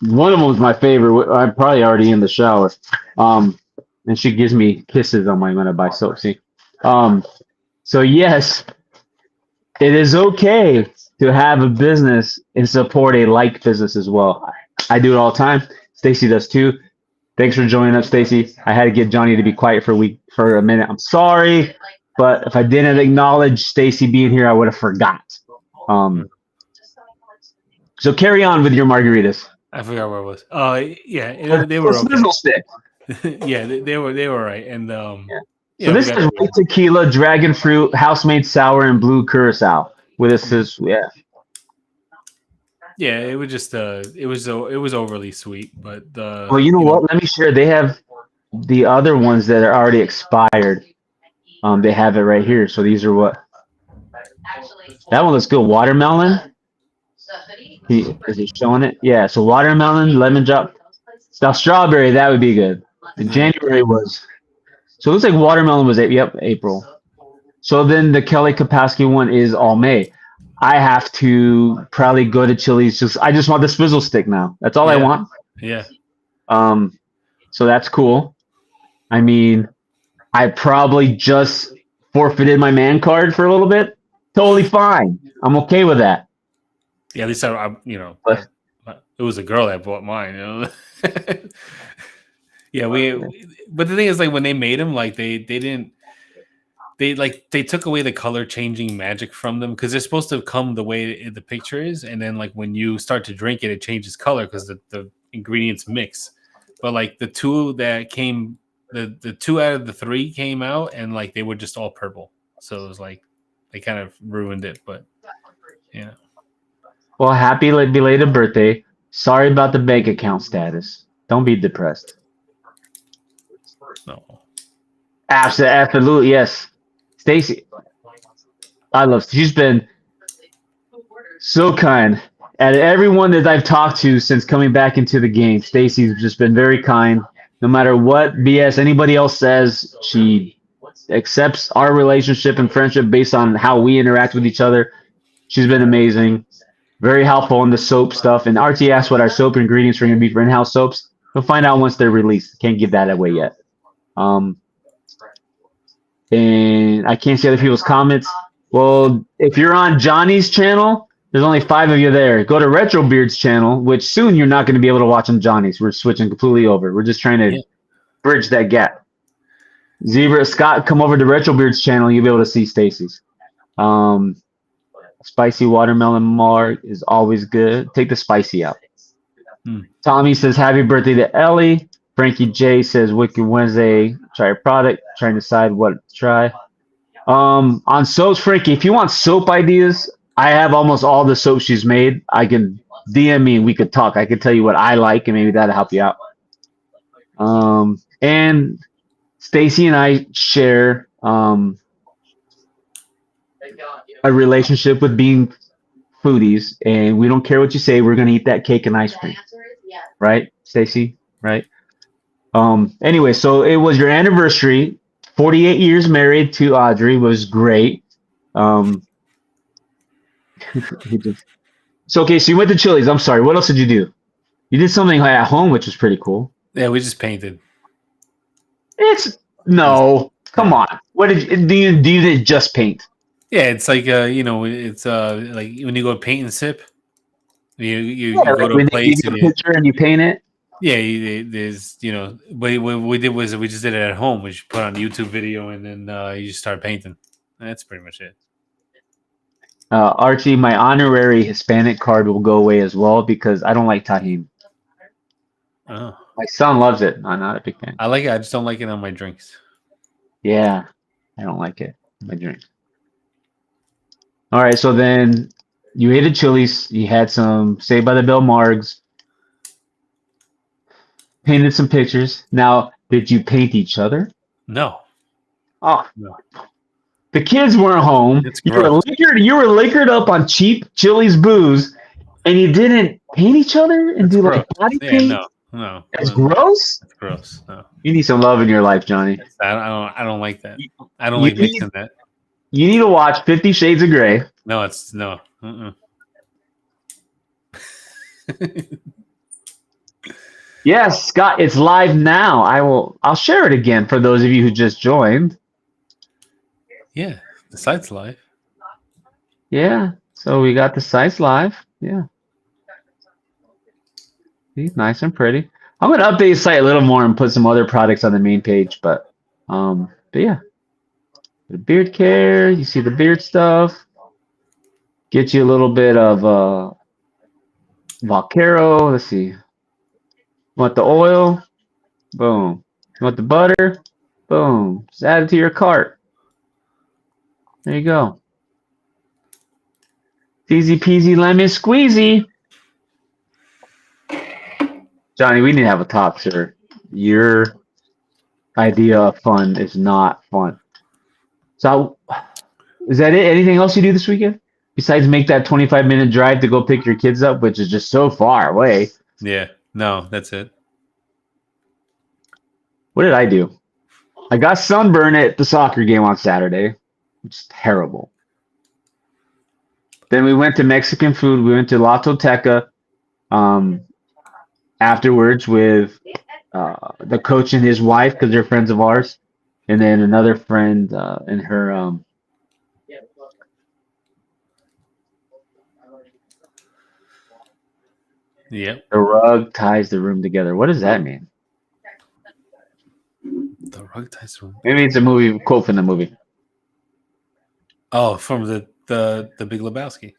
S1: One of them was my favorite. I'm probably already in the shower. And she gives me kisses on my when I buy soap. See, um, so yes, it is okay to have a business and support a like business as well. I do it all the time. Stacy does too. Thanks for joining us, Stacy. I had to get Johnny to be quiet for a minute. I'm sorry, but if I didn't acknowledge Stacy being here, I would have forgot. Um, so carry on with your margaritas.
S2: I forgot where it was. Yeah, they
S1: The
S2: were okay.
S1: Swizzle stick.
S2: Yeah, they were right. And
S1: Yeah. So
S2: yeah, we
S1: this
S2: got
S1: is white tequila, dragon fruit, house made sour, and blue curacao. With this is yeah.
S2: yeah. It was just it was overly sweet, but
S1: Well, you know what? Let me share. They have the other ones that are already expired. They have it right here. So these are what that one looks good. Watermelon. Is he showing it? Yeah. So watermelon, lemon drop. Now strawberry, that would be good. In January was so it looks like watermelon was April. So then the Kelly Kapowski one is all May. I have to probably go to Chili's. I just want the swizzle stick now. That's all I
S2: yeah,
S1: want.
S2: yeah.
S1: So that's cool. I mean, I probably just forfeited my man card for a little bit. Totally fine. I'm okay with that.
S2: Yeah, at least
S1: But
S2: it was a girl that bought mine. Yeah, but the thing is, like when they made them, like they didn't they took away the color changing magic from them because they're supposed to come the way the picture is, and then like when you start to drink it, it changes color because the ingredients mix. But like the two that came, the two out of the three came out, and like they were just all purple. So it was like they kind of ruined it. But yeah,
S1: well, happy belated birthday. Sorry about the bank account status. Don't be depressed.
S2: no,
S1: Absolutely, yes. Stacy, I love. She's been so kind. And everyone that I've talked to since coming back into the game, Stacy's just been very kind. No matter what BS anybody else says, she accepts our relationship and friendship based on how we interact with each other. She's been amazing. Very helpful on the soap stuff. And RT asked what our soap ingredients are going to be for in-house soaps. We'll find out once they're released. Can't give that away yet. And I can't see other people's comments. Well, if you're on Johnny's channel, there's only 5 of you there. Go to Retrobeard's channel, which soon you're not going to be able to watch on Johnny's. We're switching completely over. We're just trying to bridge that gap. Zebra Scott, come over to Retrobeard's channel. You'll be able to see Stacy's. Spicy watermelon marg is always good. Take the spicy out. Tommy says happy birthday to Ellie. Frankie J says Wicked Wednesday. Try a product. Trying to decide what to try. On soaps, Frankie, if you want soap ideas, I have almost all the soap she's made. I can DM me and we could talk. I could tell you what I like and maybe that'll help you out. And Stacy and I share a relationship with being foodies, and we don't care what you say. We're gonna eat that cake and ice cream, right, Stacy? Right. Anyway, so it was your anniversary. 48 years married to Audrey was great. So okay, so you went to Chili's. I'm sorry. What else did you do? You did something at home, which was pretty cool.
S2: Yeah, we just painted.
S1: Come on. What do you just paint?
S2: Yeah, it's like it's like when you go paint and sip. You go to a place
S1: you get a picture and you paint it.
S2: Yeah, there's but what we did was we just did it at home. We just put on a YouTube video and then you just start painting. That's pretty much it.
S1: Archie, my honorary Hispanic card will go away as well because I don't like tahini.
S2: Oh.
S1: My son loves it. I'm not a big fan.
S2: I like it. I just don't like it on my drinks.
S1: Yeah, I don't like it on my drinks. All right, so then you ate at Chili's. You had some Saved by the Bell margs. Painted some pictures. Now, did you paint each other?
S2: No.
S1: Oh,
S2: no.
S1: The kids weren't home. You were liquored up on cheap Chili's booze, and you didn't paint each other and do like body paint.
S2: No.
S1: That's gross.
S2: That's gross. No.
S1: You need some love in your life, Johnny.
S2: I don't like that. I don't like mixing that.
S1: You need to watch 50 Shades of Grey.
S2: No, it's no.
S1: Yes, Scott, it's live now. I'll share it again for those of you who just joined.
S2: Yeah, the site's live.
S1: Yeah, so we got the sites live. Yeah. See, nice and pretty. I'm gonna update the site a little more and put some other products on the main page, but yeah. The beard care, you see the beard stuff. Get you a little bit of Volcaro. Let's see. Want the oil? Boom. You want the butter? Boom. Just add it to your cart. There you go. Easy peasy lemon squeezy. Johnny, we need to have a talk, sir. Your idea of fun is not fun. So, is that it? Anything else you do this weekend? Besides make that 25-minute drive to go pick your kids up, which is just so far away.
S2: Yeah. No, that's it.
S1: What did I do? I got sunburned at the soccer game on Saturday. It's terrible. Then we went to Mexican food. We went to La Toteca afterwards with the coach and his wife because they're friends of ours, and then another friend and her.
S2: Yep.
S1: The rug ties the room together. What does that mean?
S2: The rug ties room.
S1: Maybe it's a movie quote from the movie.
S2: Oh, from the Big Lebowski.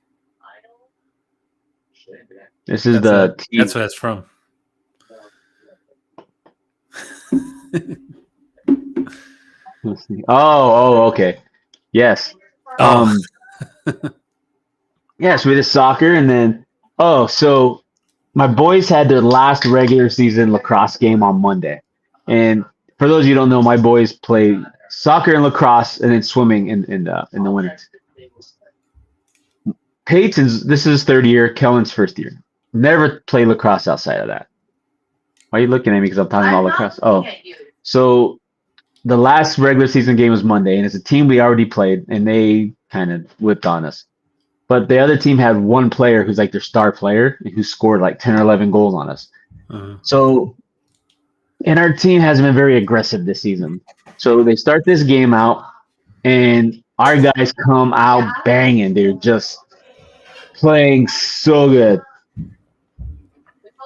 S1: This is
S2: That's what that's from.
S1: Okay. Yes.
S2: Oh.
S1: Yes, we did soccer, and then so my boys had their last regular season lacrosse game on Monday, and for those of you who don't know, my boys play soccer and lacrosse, and then swimming in the winter. Peyton's this is his third year. Kellen's first year. Never played lacrosse outside of that. Why are you looking at me? Because I'm talking about lacrosse. Oh, so the last regular season game was Monday, and it's a team we already played, and they kind of whipped on us. But the other team had one player who's like their star player who scored like 10 or 11 goals on us. So, and our team hasn't been very aggressive this season. So they start this game out, and our guys come out banging. They're just playing so good.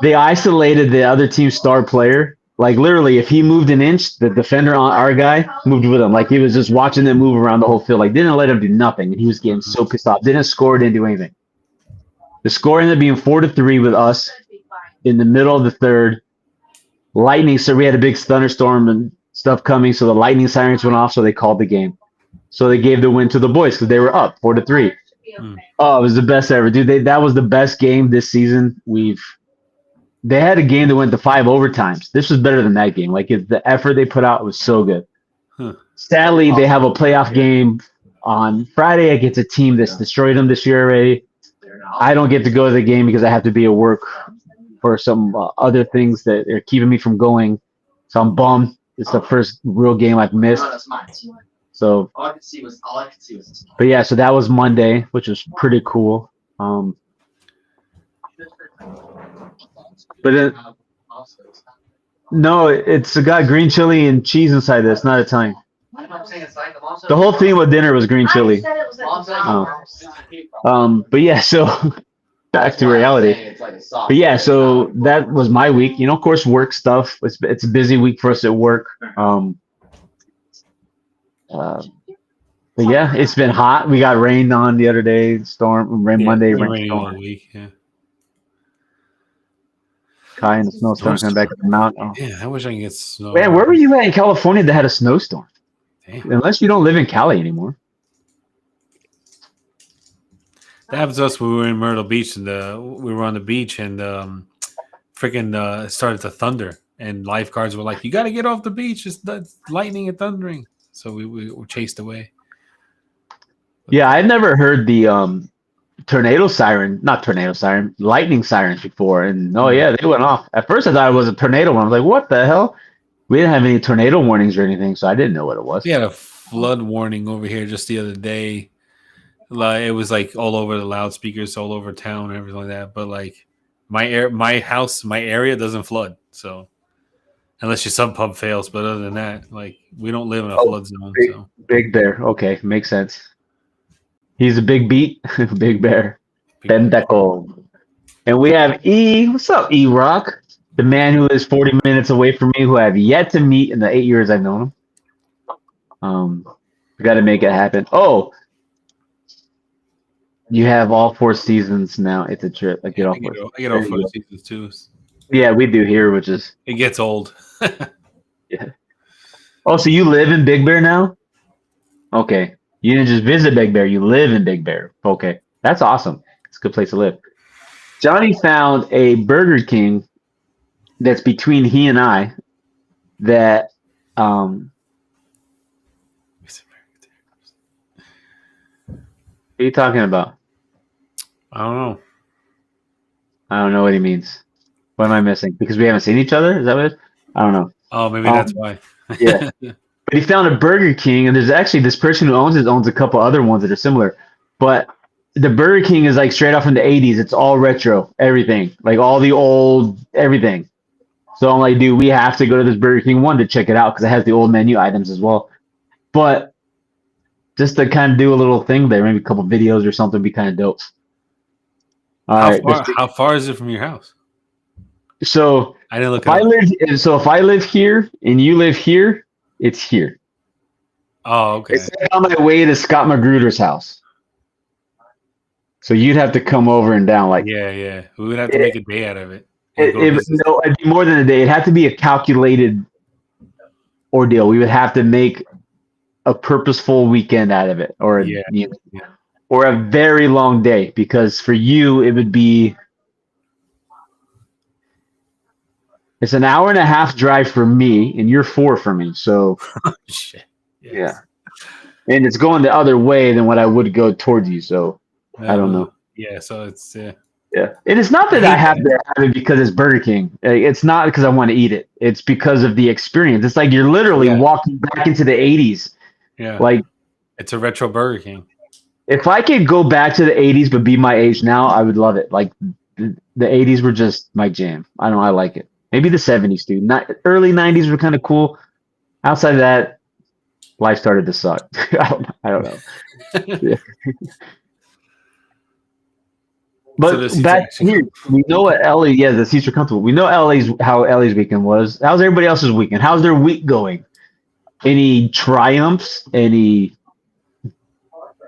S1: They isolated the other team's star player. Like literally, if he moved an inch, the defender on our guy moved with him. Like he was just watching them move around the whole field. Like didn't let him do nothing, and he was getting so pissed off. Didn't score, didn't do anything. The score ended up being 4-3 with us in the middle of the third. Lightning, so we had a big thunderstorm and stuff coming, so the lightning sirens went off, so they called the game. So they gave the win to the boys because they were up 4-3. Oh, it was the best ever, dude. That was the best game this season. They had a game that went to 5 overtimes. This was better than that game. Like the effort they put out was so good. Sadly, they have a playoff game on Friday against a team that's destroyed them this year already. I don't get to go to the game because I have to be at work for some other things that are keeping me from going. So I'm bummed. It's the first real game I've missed. So, but yeah, so that was Monday, which was pretty cool. But no, it's got green chili and cheese inside this, not Italian. The whole theme with dinner was green chili. But yeah, so back to reality. But yeah, so that was my week. Of course, work stuff. It's a busy week for us at work. But yeah, it's been hot. We got rained on the other day. Monday, rain
S2: all week. Yeah.
S1: Kai and the snowstorm coming back to the mountain.
S2: Yeah, I wish I could get snow.
S1: Man, where were you at in California that had a snowstorm?
S2: Damn.
S1: Unless you don't live in Cali anymore.
S2: That happened to us when we were in Myrtle Beach, and we were on the beach, and it started to thunder, and lifeguards were like, "You got to get off the beach! It's lightning and thundering." So we were chased away.
S1: Yeah, I've never heard the lightning sirens before. And they went off. At first I thought it was a tornado one. I was like, what the hell? We didn't have any tornado warnings or anything, so I didn't know what it was.
S2: We had a flood warning over here just the other day. Like it was like all over the loudspeakers, all over town and everything like that. But like my area doesn't flood. So unless your sump pump fails, but other than that, like we don't live in a flood zone.
S1: Big Bear. Okay, makes sense. He's a big beat, Big Bear. Penteco. And we have E. What's up, E Rock? The man who is 40 minutes away from me, who I have yet to meet in the 8 years I've known him. We got to make it happen. Oh, you have all 4 seasons now. It's a trip. I get all
S2: 4 seasons too.
S1: Yeah, we do here, which is
S2: it gets old.
S1: Yeah. Oh, so you live in Big Bear now? Okay. You didn't just visit Big Bear. You live in Big Bear. Okay. That's awesome. It's a good place to live. Jonnie found a Burger King that's between he and I that what are you talking about?
S2: I don't know.
S1: I don't know what he means. What am I missing? Because we haven't seen each other? Is that what it is? I don't know.
S2: Oh, maybe that's why.
S1: Yeah. But he found a Burger King, and there's actually this person who owns a couple other ones that are similar. But the Burger King is like straight off from the 80s. It's all retro, everything. Like all the old everything. So I'm like, dude, we have to go to this Burger King one to check it out because it has the old menu items as well. But just to kind of do a little thing there, maybe a couple videos or something, would be kind of dope. All
S2: How
S1: right,
S2: far? How far is it from your house?
S1: so
S2: I didn't look
S1: if
S2: it
S1: I
S2: up.
S1: live here and you live here, it's here.
S2: Oh, okay.
S1: It's like on my way to Scott Magruder's house. So you'd have to come over and down. Like
S2: Yeah. We would have to
S1: it,
S2: make a day out of it and go visit.
S1: no, it'd be more than a day. It had to be a calculated ordeal. We would have to make a purposeful weekend out of it, or
S2: Yeah.
S1: or a very long day. Because for you, it would be it's an hour and a half drive for me, and you're 4 for me. So
S2: Shit. Yes.
S1: yeah, and it's going the other way than what I would go towards you. So I don't know.
S2: Yeah. So it's
S1: Yeah, and it's not
S2: I
S1: that I
S2: hate
S1: have
S2: that.
S1: to have it because it's Burger King. It's not because I want to eat it. It's because of the experience. It's like you're literally
S2: Yeah.
S1: walking back into the 80s.
S2: Yeah.
S1: Like
S2: It's a retro Burger King.
S1: if I could go back to the 80s but be my age now, I would love it. Like the 80s were just my jam. I like it. Maybe the 70s, dude. Not early 90s were kind of cool. Outside of that, life started to suck. I don't know. Yeah.
S2: So the
S1: But
S2: seats are
S1: back
S2: actually
S1: here, we know what LA. Yeah, the seats are comfortable. We know how LA's weekend was. How's everybody else's weekend? How's their week going? Any triumphs? Any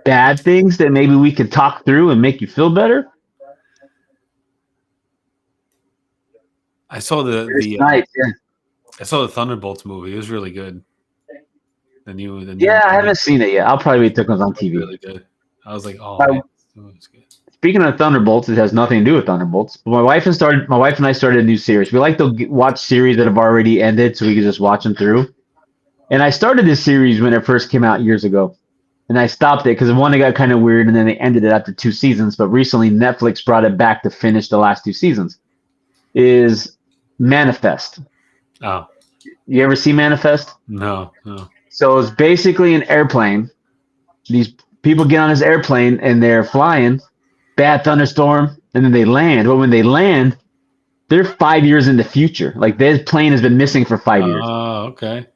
S1: bad things that maybe we could talk through and make you feel better?
S2: I saw
S1: It's nice. Yeah.
S2: I saw the Thunderbolts movie. It was really good. The new
S1: Yeah, I
S2: one.
S1: haven't seen it yet. I'll probably wait till it comes on
S2: It was
S1: TV.
S2: really good. I was like, oh
S1: Uh,
S2: man, it was good.
S1: Speaking of Thunderbolts, it has nothing to do with Thunderbolts. But my wife and I started a new series. We like to watch series that have already ended, so we can just watch them through. And I started this series when it first came out years ago, and I stopped it because one, it got kind of weird, and then they ended it after 2 seasons. But recently, Netflix brought it back to finish the last 2 seasons. Is Manifest?
S2: Oh
S1: You ever see Manifest?
S2: no.
S1: So it's basically an airplane. These people get on this airplane and they're flying. Bad thunderstorm, and then they land. But when they land, they're 5 years in the future. Like this plane has been missing for 5 years.
S2: Oh, okay.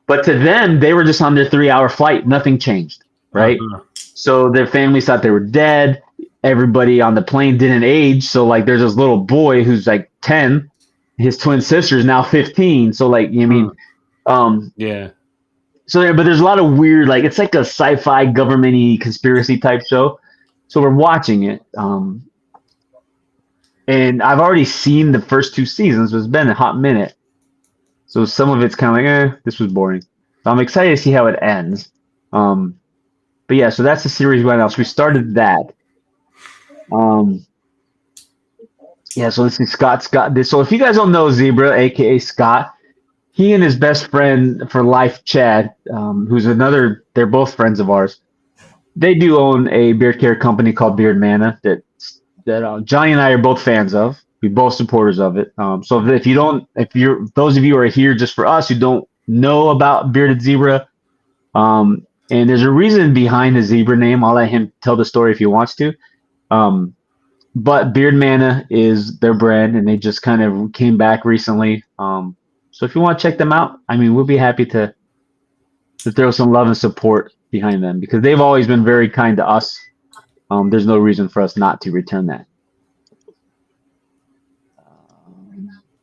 S1: But to them, they were just on their 3-hour flight. Nothing changed, right? So their families thought they were dead. Everybody on the plane didn't age. So like, there's this little boy who's like 10. His twin sister is now 15. So like, you know what I mean,
S2: Yeah.
S1: so but there's a lot of weird, like it's like a sci-fi government-y conspiracy type show. So we're watching it. And I've already seen the first 2 seasons, but it's been a hot minute. So some of it's kind of like, this was boring. So I'm excited to see how it ends. But yeah, so that's the series right now. So we started that. Yeah, so let's see. Scott's got this. So if you guys don't know Zebra, aka Scott, he and his best friend for life, Chad, who's another, they're both friends of ours. They do own a beard care company called Beard Mana that Jonnie and I are both fans of. We're both supporters of it. So if you're those of you who are here just for us who don't know about Bearded Zebra, and there's a reason behind the zebra name. I'll let him tell the story if he wants to. But Beard Mana is their brand, and they just kind of came back recently. So if you want to check them out, I mean, we'll be happy to throw some love and support behind them because they've always been very kind to us. There's no reason for us not to return that.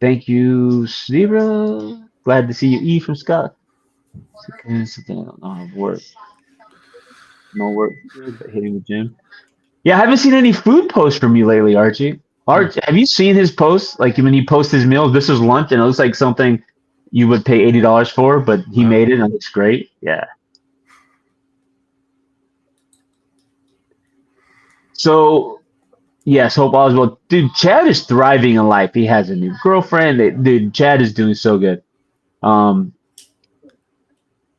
S1: Thank you, Zebra. Glad to see you, E from Scott. Something I don't know how to work. No work, but hitting the gym. Yeah, I haven't seen any food posts from you lately, Archie. Archie, have you seen his posts? Like when he posts his meals, this is lunch, and it looks like something you would pay $80 for, but he made it, and it looks great. Yeah. So, yes, hope all is well. Dude, Chad is thriving in life. He has a new girlfriend. Dude, Chad is doing so good.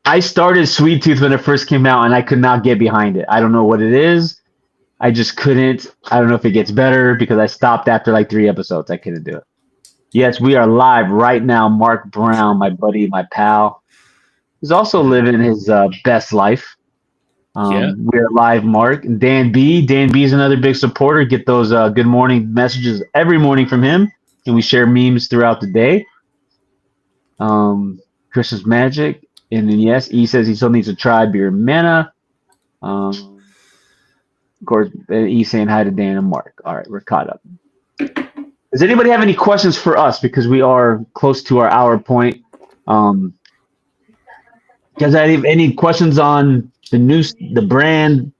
S1: I started Sweet Tooth when it first came out, and I could not get behind it. I don't know what it is. I just couldn't. I don't know if it gets better because I stopped after like 3 episodes. I couldn't do it. Yes, we are live right now. Mark Brown, my buddy, my pal, is also living his best life. We're live, Mark. Dan B. Dan B is another big supporter. Get those good morning messages every morning from him, and we share memes throughout the day. Christmas Magic, and then yes, E says he still needs to try Beer Mana. Of course, E saying hi to Dan and Mark. All right, we're caught up. Does anybody have any questions for us? Because we are close to our hour point. Guys, any questions on the brand?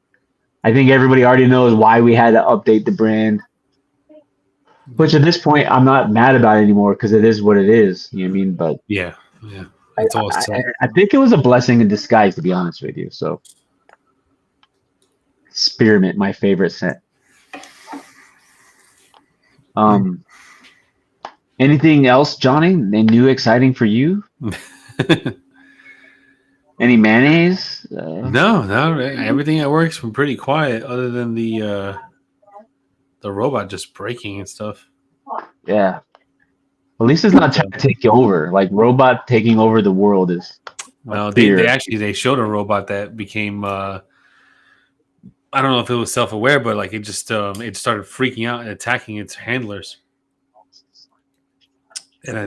S1: I think everybody already knows why we had to update the brand. Which at this point, I'm not mad about it anymore because it is what it is. You know what I mean? But
S2: Yeah, it's all set.
S1: I think it was a blessing in disguise, to be honest with you. So, Spearmint, my favorite scent. Anything else, Johnny? Any new exciting for you? Any mayonnaise?
S2: No, everything at work's been pretty quiet, other than the robot just breaking and stuff.
S1: Yeah. At least it's not trying to take you over. Like robot taking over the world is
S2: Well,
S1: fear.
S2: they showed a robot that became I don't know if it was self-aware, but like it just it started freaking out and attacking its handlers. And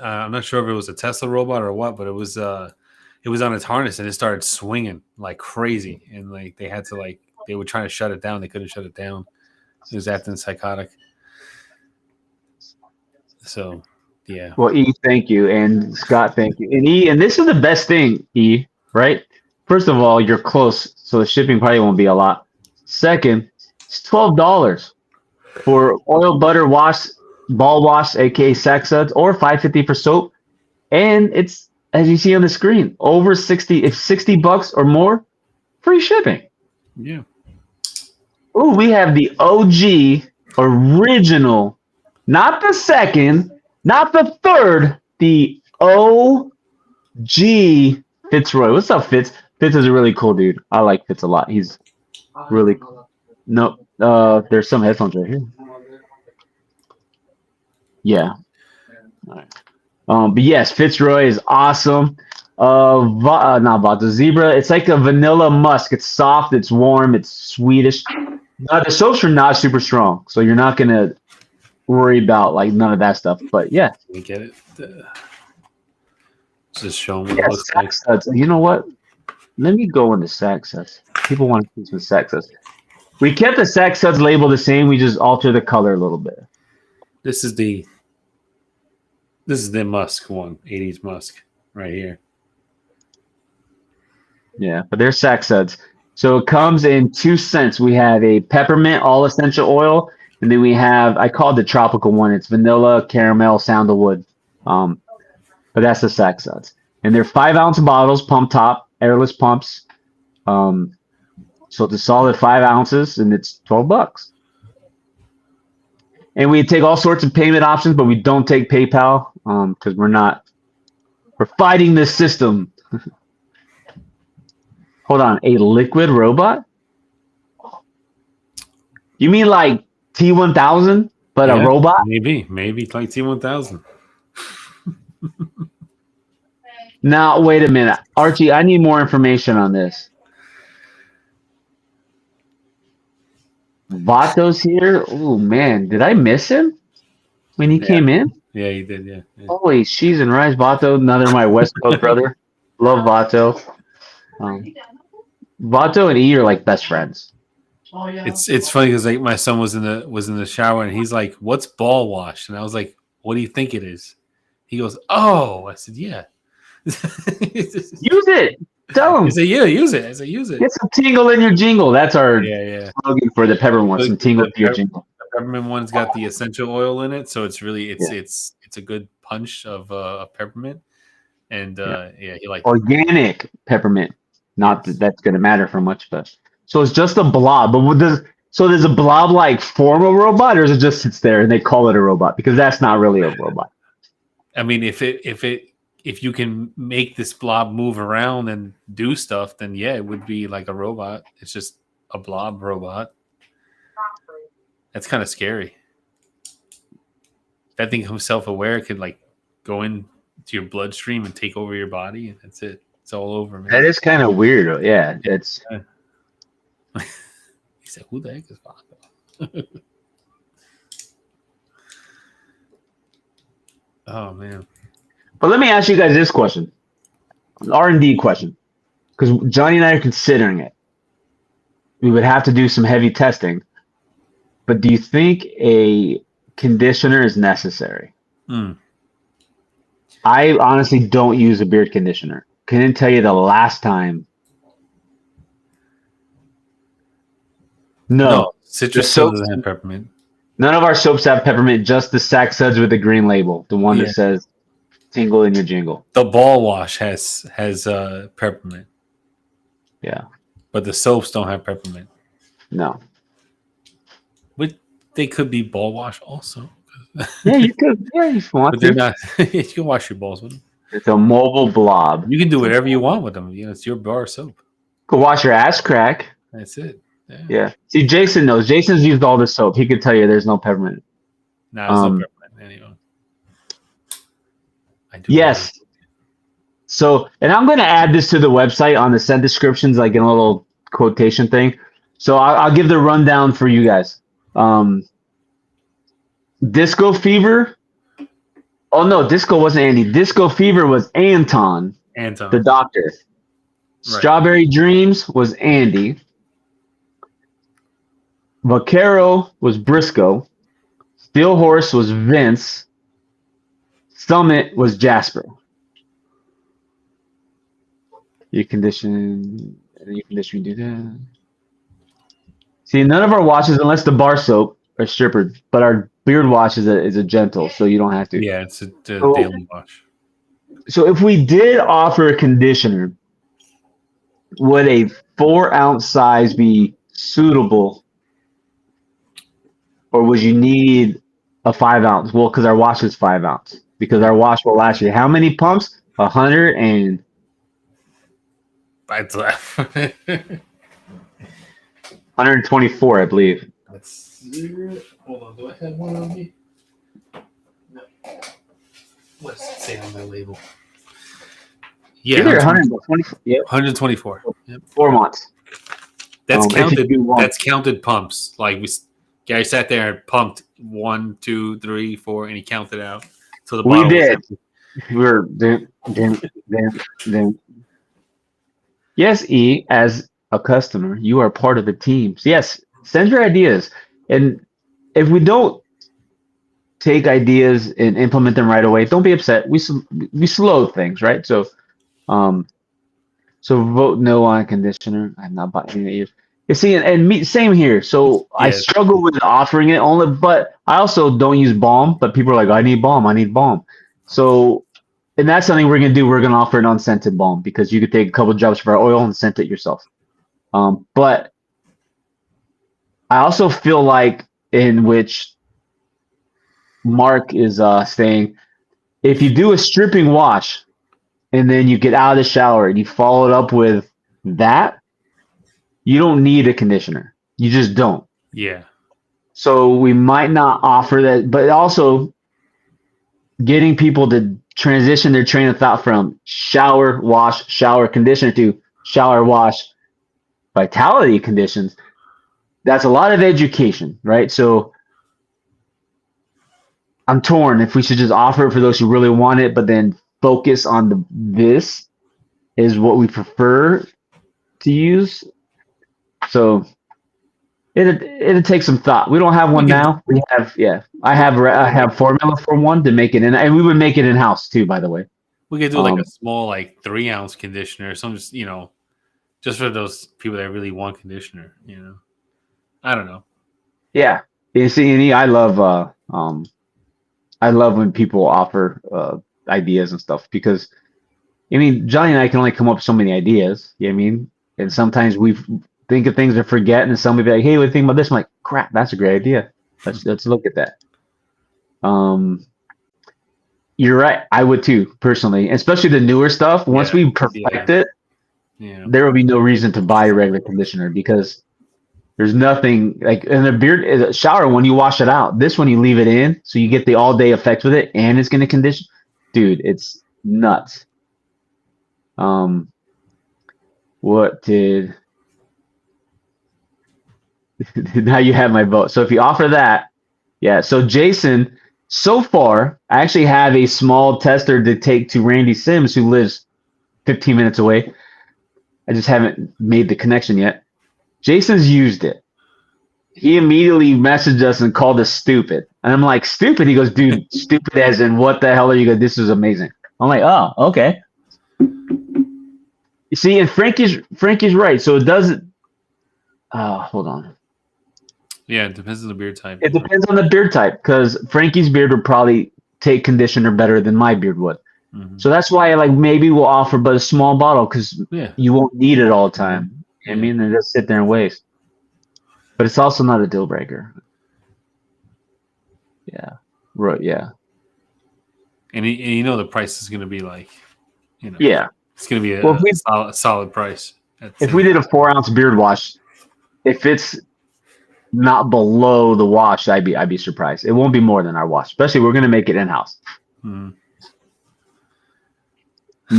S2: I'm not sure if it was a Tesla robot or what, but it was on its harness and it started swinging like crazy, and like they were trying to shut it down, they couldn't shut it down. It was acting psychotic. So yeah.
S1: Well, E, thank you, and Scott, thank you, and E, and this is the best thing, E, right? First of all, you're close, so the shipping probably won't be a lot. Second, it's $12 for oil, butter, wash, ball wash, aka Sack Suds, or $5.50 for soap, and it's as you see on the screen, over 60. If $60 or more, free shipping.
S2: Yeah.
S1: Oh, we have the OG original, not the second, not the third, the OG Fitzroy. What's up, Fitz? Fitz is a really cool dude. I like Fitz a lot. He's really cool. No, there's some headphones right here. Yeah. All right. But yes, Fitzroy is awesome. Not Vato Zebra. It's like a vanilla musk. It's soft. It's warm. It's Swedish. The soaps are not super strong, so you're not gonna worry about like none of that stuff. But yeah,
S2: We get it. Just show them what it looks
S1: Sack
S2: like.
S1: Suds. You know what? Let me go into Sack Suds. People want to see some Sack Suds. We kept the Sack Suds label the same. We just altered the color a little bit.
S2: This is the Musk one, 80s Musk right here.
S1: Yeah, but they're Sack Suds. So it comes in 2 cents. We have a peppermint all essential oil, and then we have, I call it the tropical one. It's vanilla, caramel, sandalwood. But that's the Sack Suds. And they're 5-ounce bottles, pump top, airless pumps. So it's a solid 5 ounces, and it's $12. And we take all sorts of payment options, but we don't take PayPal because we're fighting this system. Hold on, a liquid robot? You mean like T1000, but a robot?
S2: Maybe it's like T1000.
S1: Now, wait a minute. Archie, I need more information on this. Vato's here. Oh, man. Did I miss him when he came in?
S2: Yeah, he did. Yeah.
S1: Holy cheese and rice. Vato, another of my West Coast brother. Love Vato. Vato and E are like best friends.
S2: It's funny because like my son was in the shower and he's like, "What's ball wash?" And I was like, "What do you think it is?" He goes, "Oh," I said, "Yeah."
S1: Use it. Tell him.
S2: He said, "Yeah, use it." I said, "Use it."
S1: Get some tingle in your jingle. That's our
S2: Yeah.
S1: slogan for the peppermint one. Some tingle in your jingle.
S2: The peppermint one's got the essential oil in it, so it's really it's a good punch of peppermint. And he liked
S1: organic peppermint. Not that that's going to matter for much, but so it's just a blob. But there's a blob like form a robot, or is it just sits there and they call it a robot? Because that's not really a robot.
S2: I mean, if you can make this blob move around and do stuff, then yeah, it would be like a robot. It's just a blob robot. That's kind of scary. That thing becomes self-aware, it could like go into your bloodstream and take over your body, and that's it. It's all over, man.
S1: That is kind of weird. Yeah, it's.
S2: He said, "Who the heck is Vato?" Oh man.
S1: But let me ask you guys this question, R&D question, because Johnny and I are considering it. We would have to do some heavy testing. But do you think a conditioner is necessary?
S2: Mm.
S1: I honestly don't use a beard conditioner. Couldn't tell you the last time.
S2: No,
S1: No, the
S2: citrus still
S1: soaps.
S2: doesn't have peppermint.
S1: None of our soaps have peppermint. Just the Sac Suds with the green label, the one that
S2: Yeah,
S1: says "Tingle in your jingle."
S2: the ball wash has peppermint,
S1: Yeah,
S2: but the soaps don't have peppermint.
S1: no.
S2: But they could be ball wash also.
S1: Yeah, you could. Yeah, if you want
S2: But they're
S1: to.
S2: not. You can wash your balls with them.
S1: It's a mobile blob.
S2: You can do
S1: It's a,
S2: whatever you want with them. You know, it's your bar soap.
S1: could wash your ass crack.
S2: That's it. Yeah.
S1: Yeah. See, Jason knows. Jason's used all the soap. He could tell you there's no peppermint.
S2: Nah, there's no
S1: Um,
S2: peppermint anyway. I do.
S1: yes. So, and I'm going to add this to the website on the scent descriptions, like in a little quotation thing. So I'll give the rundown for you guys. Disco Fever. Oh no, Disco wasn't Andy. Disco Fever was Anton,
S2: Anton.
S1: the doctor.
S2: Right.
S1: Strawberry Dreams was Andy. Vaquero was Briscoe. Steel Horse was Vince. Summit was Jasper. You condition do that. See, none of our washes, unless the bar soap, are strippered, but our beard wash is a gentle, so you don't have to.
S2: Yeah, it's a
S1: So,
S2: daily wash.
S1: so if we did offer a conditioner, would a 4-ounce size be suitable, or would you need a 5-ounce? Well, because our wash is 5-ounce. Because our wash will last you how many pumps? 100 and
S2: That's
S1: 124, I believe.
S2: hold on. Do I have one on me? No. What does it say on my label? Yeah,
S1: Either 120. Yep,
S2: 124. Yep.
S1: 4 months.
S2: That's
S1: If you
S2: counted.
S1: do one.
S2: That's counted pumps. Like Gary sat there and pumped 1, 2, 3, 4, and he counted out. So the
S1: We
S2: bottle was
S1: did.
S2: empty.
S1: We're Yes, E, as a customer, you are part of the team. So yes, send your ideas. And if we don't take ideas and implement them right away, don't be upset. We slow things, right? So so vote no on conditioner. I'm not buying it either. You see, and me, same here. So I
S2: Yeah.
S1: struggle with offering it only, but I also don't use balm. But people are like, I need balm. I need balm. So, and that's something we're gonna do. We're gonna offer an unscented balm because you could take a couple drops of our oil and scent it yourself. But I also feel like in which Mark is saying, if you do a stripping wash and then you get out of the shower and you follow it up with that, you don't need a conditioner. You just don't.
S2: Yeah.
S1: So we might not offer that, but also getting people to transition their train of thought from shower, wash, shower, conditioner to shower, wash, vitality conditions. That's a lot of education, right? So I'm torn if we should just offer it for those who really want it, but then focus on this is what we prefer to use. So it'd take some thought. We don't have one now. We have I have formula for one to make it in, and we would make it in house too. By the way,
S2: We could do like a small, like 3-ounce conditioner, some just just for those people that really want conditioner. I don't know.
S1: yeah. You see, and I love when people offer ideas and stuff because I mean Johnny and I can only come up with so many ideas. You know what I mean? And sometimes we think of things and forget, and somebody be like, "Hey, what do you think about this?" I'm like, "Crap, that's a great idea. Let's look at that." You're right. I would too, personally, especially the newer stuff. Once we perfect it, there will be no reason to buy a regular conditioner because there's nothing like in a shower when you wash it out. This one you leave it in, so you get the all day effect with it, and it's going to condition. Dude, it's nuts. What did? Now you have my vote. So if you offer that, yeah. So Jason So far, I actually have a small tester to take to Randy Sims, who lives 15 minutes away. I just haven't made the connection yet. Jason's used it. He immediately messaged us and called us stupid. And I'm like, stupid? He goes, dude, stupid as in what the hell are you going? This is amazing. I'm like, oh, okay. You see, and Frankie's right. So it doesn't. Hold on.
S2: Yeah, it depends on the beard type.
S1: It depends on the beard type, because Frankie's beard would probably take conditioner better than my beard would.
S2: Mm-hmm.
S1: So that's why, like, maybe we'll offer but a small bottle, because
S2: Yeah.
S1: you won't need it all the time.
S2: Yeah.
S1: I mean, and just sit there and waste. But it's also not a deal breaker. Yeah. Right. Yeah.
S2: And you know the price is going to be like, you know,
S1: Yeah.
S2: it's going to be a solid price.
S1: If we did a 4-ounce beard wash, if it's not below the wash, I'd be surprised. It won't be more than our wash, especially we're gonna make it in house.
S2: Mm-hmm.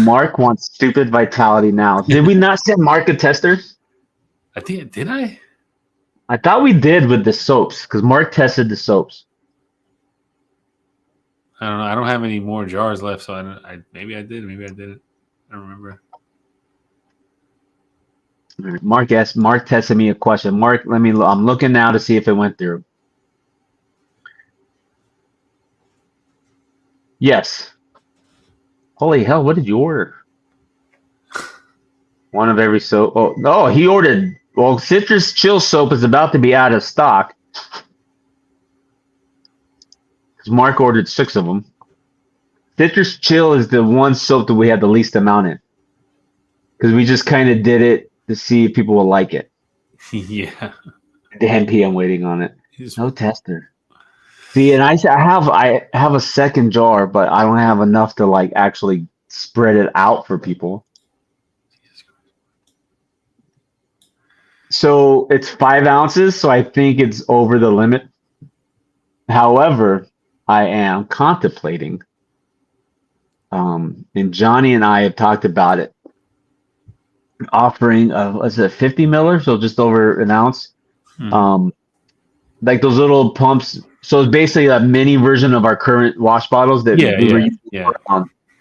S1: Mark wants stupid vitality now. Did we not send Mark a tester?
S2: I think did I?
S1: I thought we did with the soaps, because Mark tested the soaps.
S2: I don't know. I don't have any more jars left, so maybe I did. Maybe I didn't. I don't remember.
S1: Mark tested me a question. Mark, I'm looking now to see if it went through. Yes. Holy hell, what did you order? One of every soap. Oh, no, he ordered. Well, Citrus Chill soap is about to be out of stock. Because Mark ordered 6 of them. Citrus Chill is the one soap that we have the least amount in. Because we just kind of did it to see if people will like it.
S2: Yeah.
S1: Damn, I'm waiting on it. No tester. See, and I have a second jar, but I don't have enough to like actually spread it out for people. So it's 5 ounces, so I think it's over the limit. However, I am contemplating, and Jonnie and I have talked about it, offering was it 50 miller, so just over an ounce. Like those little pumps. So it's basically a mini version of our current wash bottles that we were using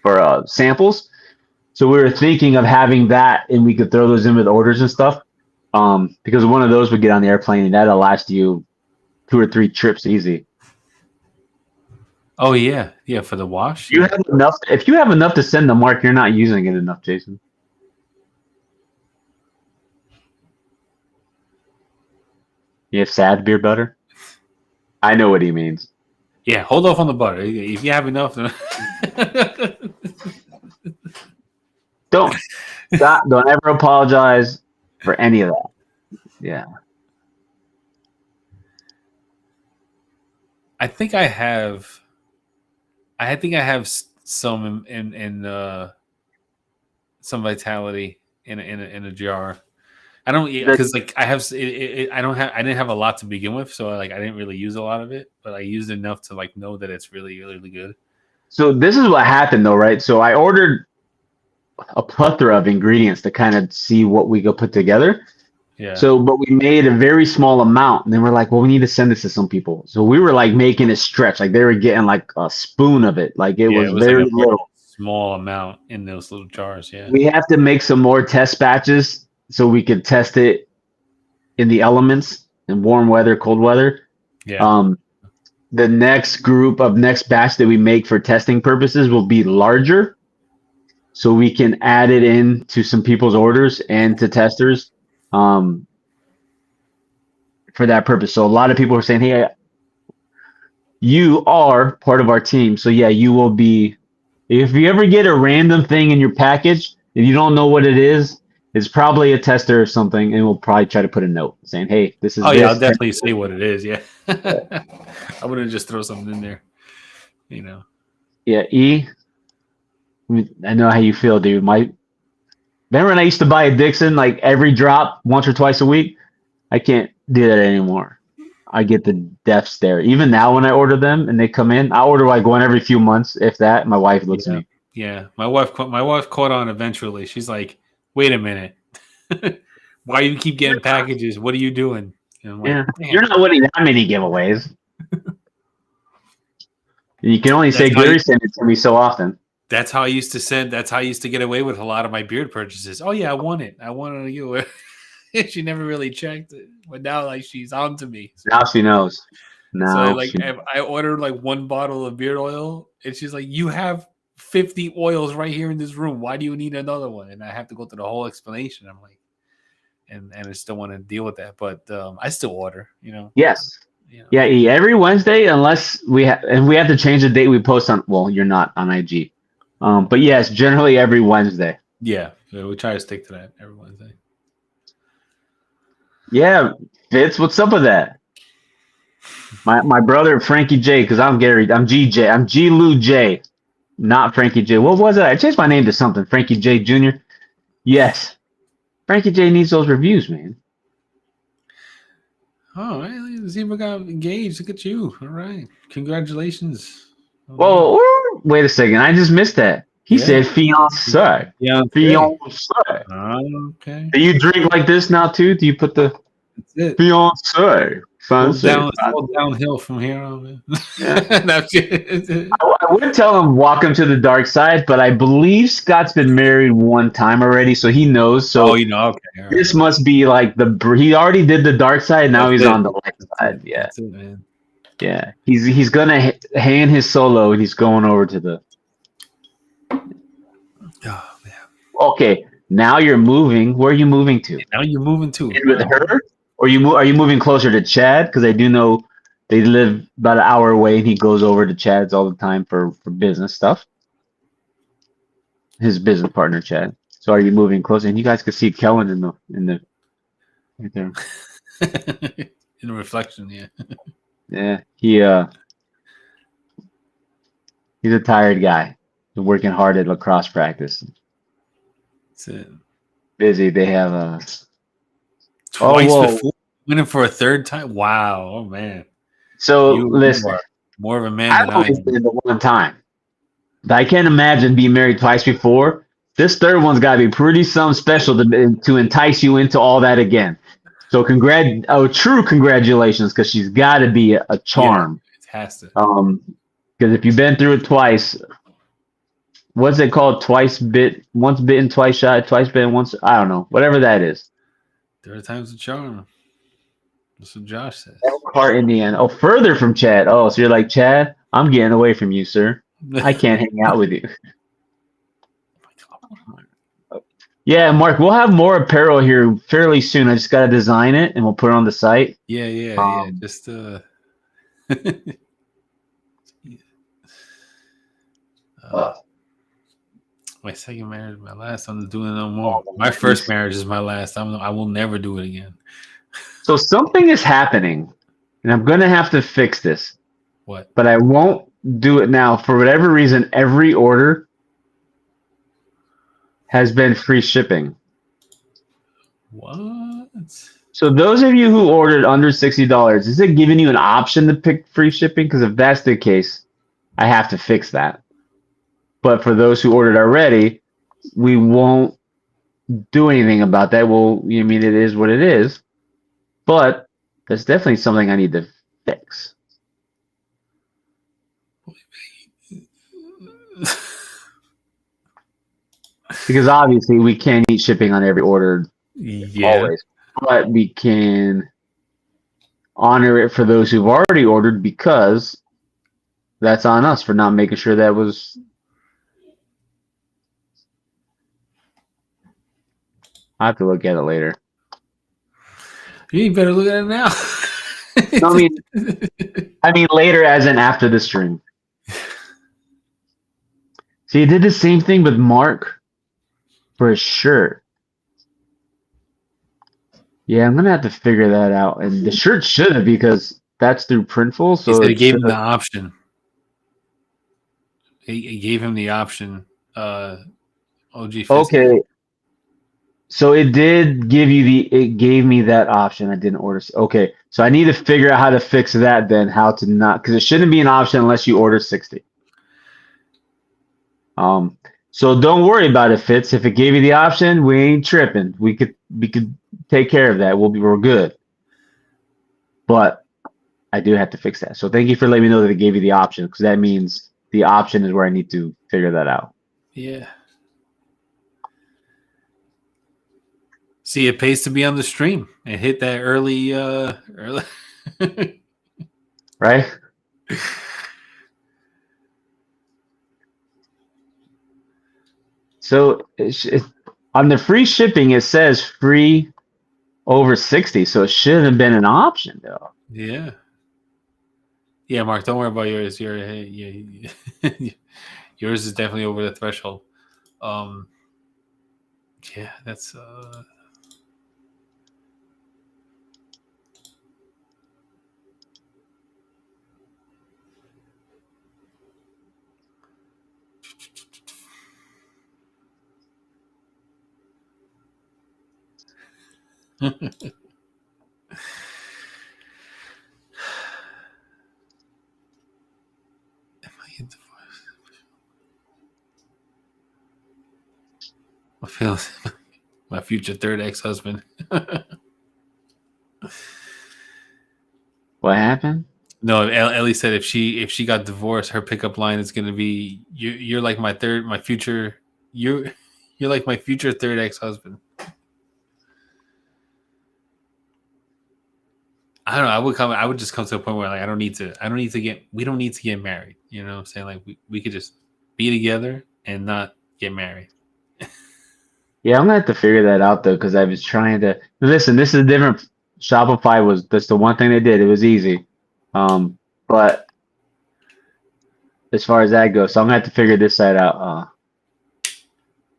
S1: for samples. So we were thinking of having that, and we could throw those in with orders and stuff. Because one of those would get on the airplane, and that'll last you 2 or 3 trips easy.
S2: Oh yeah, for the wash.
S1: You have enough. If you have enough to send to Mark, you're not using it enough, Jason. You have sad beer butter? I know what he means.
S2: Yeah, hold off on the butter. If you have enough, then
S1: don't ever apologize for any of that. Yeah.
S2: I think I have some in some vitality in a jar. I don't, because like I didn't have a lot to begin with, so like I didn't really use a lot of it, but I used enough to like know that it's really, really good.
S1: So this is what happened though, right? So I ordered a plethora of ingredients to kind of see what we could put together.
S2: Yeah.
S1: So, but we made a very small amount, and then we're like, well, we need to send this to some people. So we were like making it stretch, like they were getting like a spoon of it, like it was very
S2: like
S1: little,
S2: small amount in those little jars. Yeah.
S1: We have to make some more test batches so we could test it in the elements, in warm weather, cold weather.
S2: Yeah.
S1: The next batch that we make for testing purposes will be larger, so we can add it in to some people's orders and to testers. For that purpose. So a lot of people are saying, hey, you are part of our team. So yeah, you will be, if you ever get a random thing in your package and you don't know what it is, it's probably a tester or something, and we'll probably try to put a note saying, hey, this is
S2: yeah, I'll definitely say what it is. Yeah. I wouldn't just throw something in there, you know.
S1: Yeah, I know how you feel, dude. Remember when I used to buy a Dixon like every drop once or twice a week? I can't do that anymore. I get the death stare. Even now when I order them and they come in, I order like one every few months, if that. My wife looks at me.
S2: Yeah, my wife caught on eventually. She's like, wait a minute. Why you keep getting packages? What are you doing? And I'm like,
S1: you're not winning that many giveaways. You can only say
S2: That's how
S1: Gary sent it to me so often.
S2: that's how I used to send. That's how I used to get away with a lot of my beard purchases. Oh yeah, I want it. I want it on you. She never really checked it, but now like she's on to me.
S1: Now she knows.
S2: So
S1: Now
S2: like
S1: she.
S2: if I ordered like one bottle of beard oil, and she's like, "You have 50 oils right here in this room. Why do you need another one?" And I have to go through the whole explanation. I'm like, and I still want to deal with that, but I still order.
S1: Yes.
S2: You know.
S1: Yeah, every Wednesday, unless we have to change the date we post on. Well, you're not on IG, but yes, generally every Wednesday.
S2: Yeah, we try to stick to that every Wednesday.
S1: Yeah, Fitz, what's up with that? My brother Frankie J, because I'm Gary, I'm GJ, I'm G Lou J, not Frankie J. What was it? I changed my name to something. Frankie J Jr. Yes, Frankie J needs those reviews, man.
S2: Oh, right. Zebra got engaged. Look at you. All right. Congratulations.
S1: Whoa, wait a second. I just missed that. He said fiance.
S2: Yeah.
S1: Fiance.
S2: Okay.
S1: Do you drink like this now too? Do you put the
S2: That's it.
S1: fiance?
S2: It's all downhill from here on, man.
S1: Yeah.
S2: That's it.
S1: I would tell him welcome to the dark side, but I believe Scott's been married one time already, so he knows. So
S2: Okay. All right.
S1: this must be like he already did the dark side. Now
S2: That's
S1: he's
S2: it.
S1: on the light side. Yeah,
S2: That's it, man.
S1: yeah. He's gonna hand his solo, and he's going over to the.
S2: Oh man.
S1: Okay, now you're moving. Where are you moving to?
S2: Now you're moving too.
S1: In with her, or are you moving closer to Chad? Because I do know they live about an hour away, and he goes over to Chad's all the time for business stuff. His business partner, Chad. So are you moving closer? And you guys can see Kellen in the right there.
S2: In reflection, yeah.
S1: Yeah, he's a tired guy. He's working hard at lacrosse practice.
S2: That's it.
S1: Busy. They have
S2: Twice before winning for a third time. Wow. Oh man.
S1: So listen,
S2: more of a man
S1: I've
S2: than I
S1: only
S2: am.
S1: been the one time. I can't imagine being married twice before. This third one's got to be pretty something special to entice you into all that again. So true congratulations, because she's got to be a charm.
S2: Yeah, it has to.
S1: Because if you've been through it twice, what's it called? Once bitten, twice shy, twice bitten, once. I don't know. Whatever that is.
S2: Third time's a charm. That's what Josh says.
S1: Elkhart, Indiana. Oh, further from Chad. Oh, so you're like, Chad, I'm getting away from you, sir. I can't hang out with you. Yeah, Mark, we'll have more apparel here fairly soon. I just got to design it, and we'll put it on the site.
S2: Yeah. Just my second marriage, my last. I'm not doing it no more. My first marriage is my last. I will never do it again.
S1: So something is happening, and I'm going to have to fix this.
S2: What?
S1: But I won't do it now. For whatever reason, every order has been free shipping.
S2: What?
S1: So those of you who ordered under $60, is it giving you an option to pick free shipping? Because if that's the case, I have to fix that. But for those who ordered already, we won't do anything about that. Well, I mean, it is what it is. But that's definitely something I need to fix. Because obviously we can't eat shipping on every order always. But we can honor it for those who've already ordered, because that's on us for not making sure that was. I have to look at it later.
S2: You better look at it now.
S1: I mean later, as in after the stream. See, you did the same thing with Mark for a shirt. Yeah, I'm gonna have to figure that out. And the shirt shouldn't, because that's through Printful. So
S2: he gave him the option. He gave him the option. OG.
S1: Okay. So it did give you it gave me that option. I didn't order. Okay. So I need to figure out how to fix that then, how to not, because it shouldn't be an option unless you order 60. So don't worry about it, Fitz. If it gave you the option, we ain't tripping. We could take care of that. We're good. But I do have to fix that. So thank you for letting me know that they gave you the option, because that means the option is where I need to figure that out.
S2: Yeah. See, it pays to be on the stream and hit that early.
S1: Right? So on the free shipping, it says free over 60, so it shouldn't have been an option though.
S2: Yeah. Yeah, Mark, don't worry about yours. Yours is definitely over the threshold. Yeah, that's I feel my future third ex-husband.
S1: What happened?
S2: No, Ellie said if she got divorced, her pickup line is gonna be you're like my future you're like my future third ex-husband. I don't know. I would just come to a point where like we don't need to get married. You know what I'm saying? Like we could just be together and not get married.
S1: Yeah, I'm gonna have to figure that out though, because I was trying to listen. This is different. Shopify was that's the one thing they did. It was easy, but as far as that goes, so I'm gonna have to figure this side out.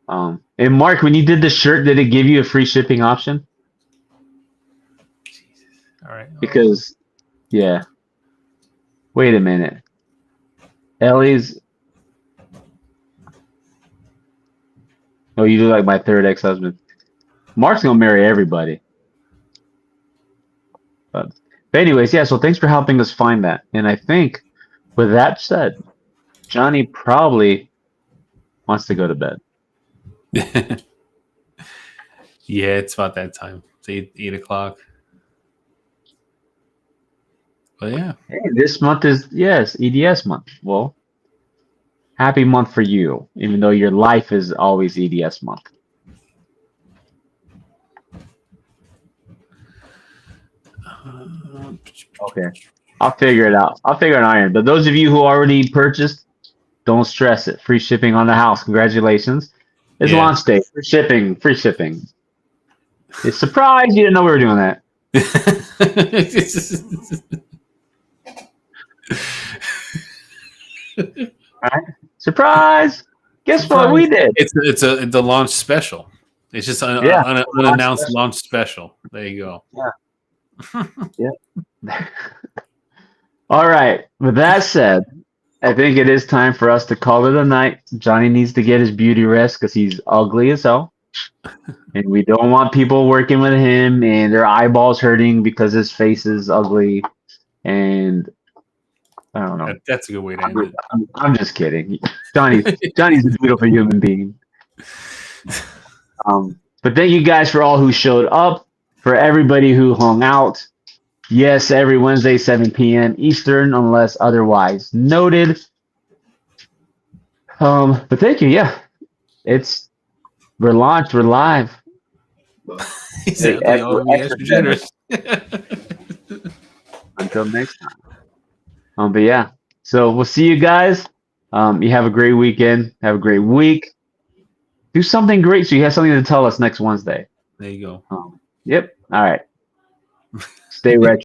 S1: And Mark, when you did the shirt, did it give you a free shipping option?
S2: Jesus. All right.
S1: Because yeah. Wait a minute. Ellie's. Oh, you look like my third ex-husband. Mark's gonna marry everybody. But anyways, yeah. So thanks for helping us find that. And I think, with that said, Jonnie probably wants to go to bed.
S2: Yeah, it's about that time. It's 8 o'clock. But yeah.
S1: Hey, this month is EDS month. Well, happy month for you, even though your life is always EDS month. Okay. I'll figure it out. I'll figure it out. But those of you who already purchased, don't stress it. Free shipping on the house. Congratulations. It's launch day. Free shipping. Free shipping. It's surprise you didn't know we were doing that. All right. Surprise! Guess what we did?
S2: It's a launch special. It's just an unannounced launch special. There you go.
S1: Yeah. Yeah. All right. With that said, I think it is time for us to call it a night. Jonnie needs to get his beauty rest because he's ugly as hell. And we don't want people working with him and their eyeballs hurting because his face is ugly. And I don't know.
S2: That's a good way to end it.
S1: I'm just kidding. Jonnie's a beautiful human being. But thank you guys for all who showed up, for everybody who hung out. Yes, every Wednesday, 7 p.m. Eastern, unless otherwise noted. But thank you. Yeah, we're launched. We're live.
S2: Exactly. Extra generous.
S1: Until next time. But yeah, so we'll see you guys. You have a great weekend. Have a great week. Do something great so you have something to tell us next Wednesday.
S2: There you go.
S1: Yep. All right. Stay retro.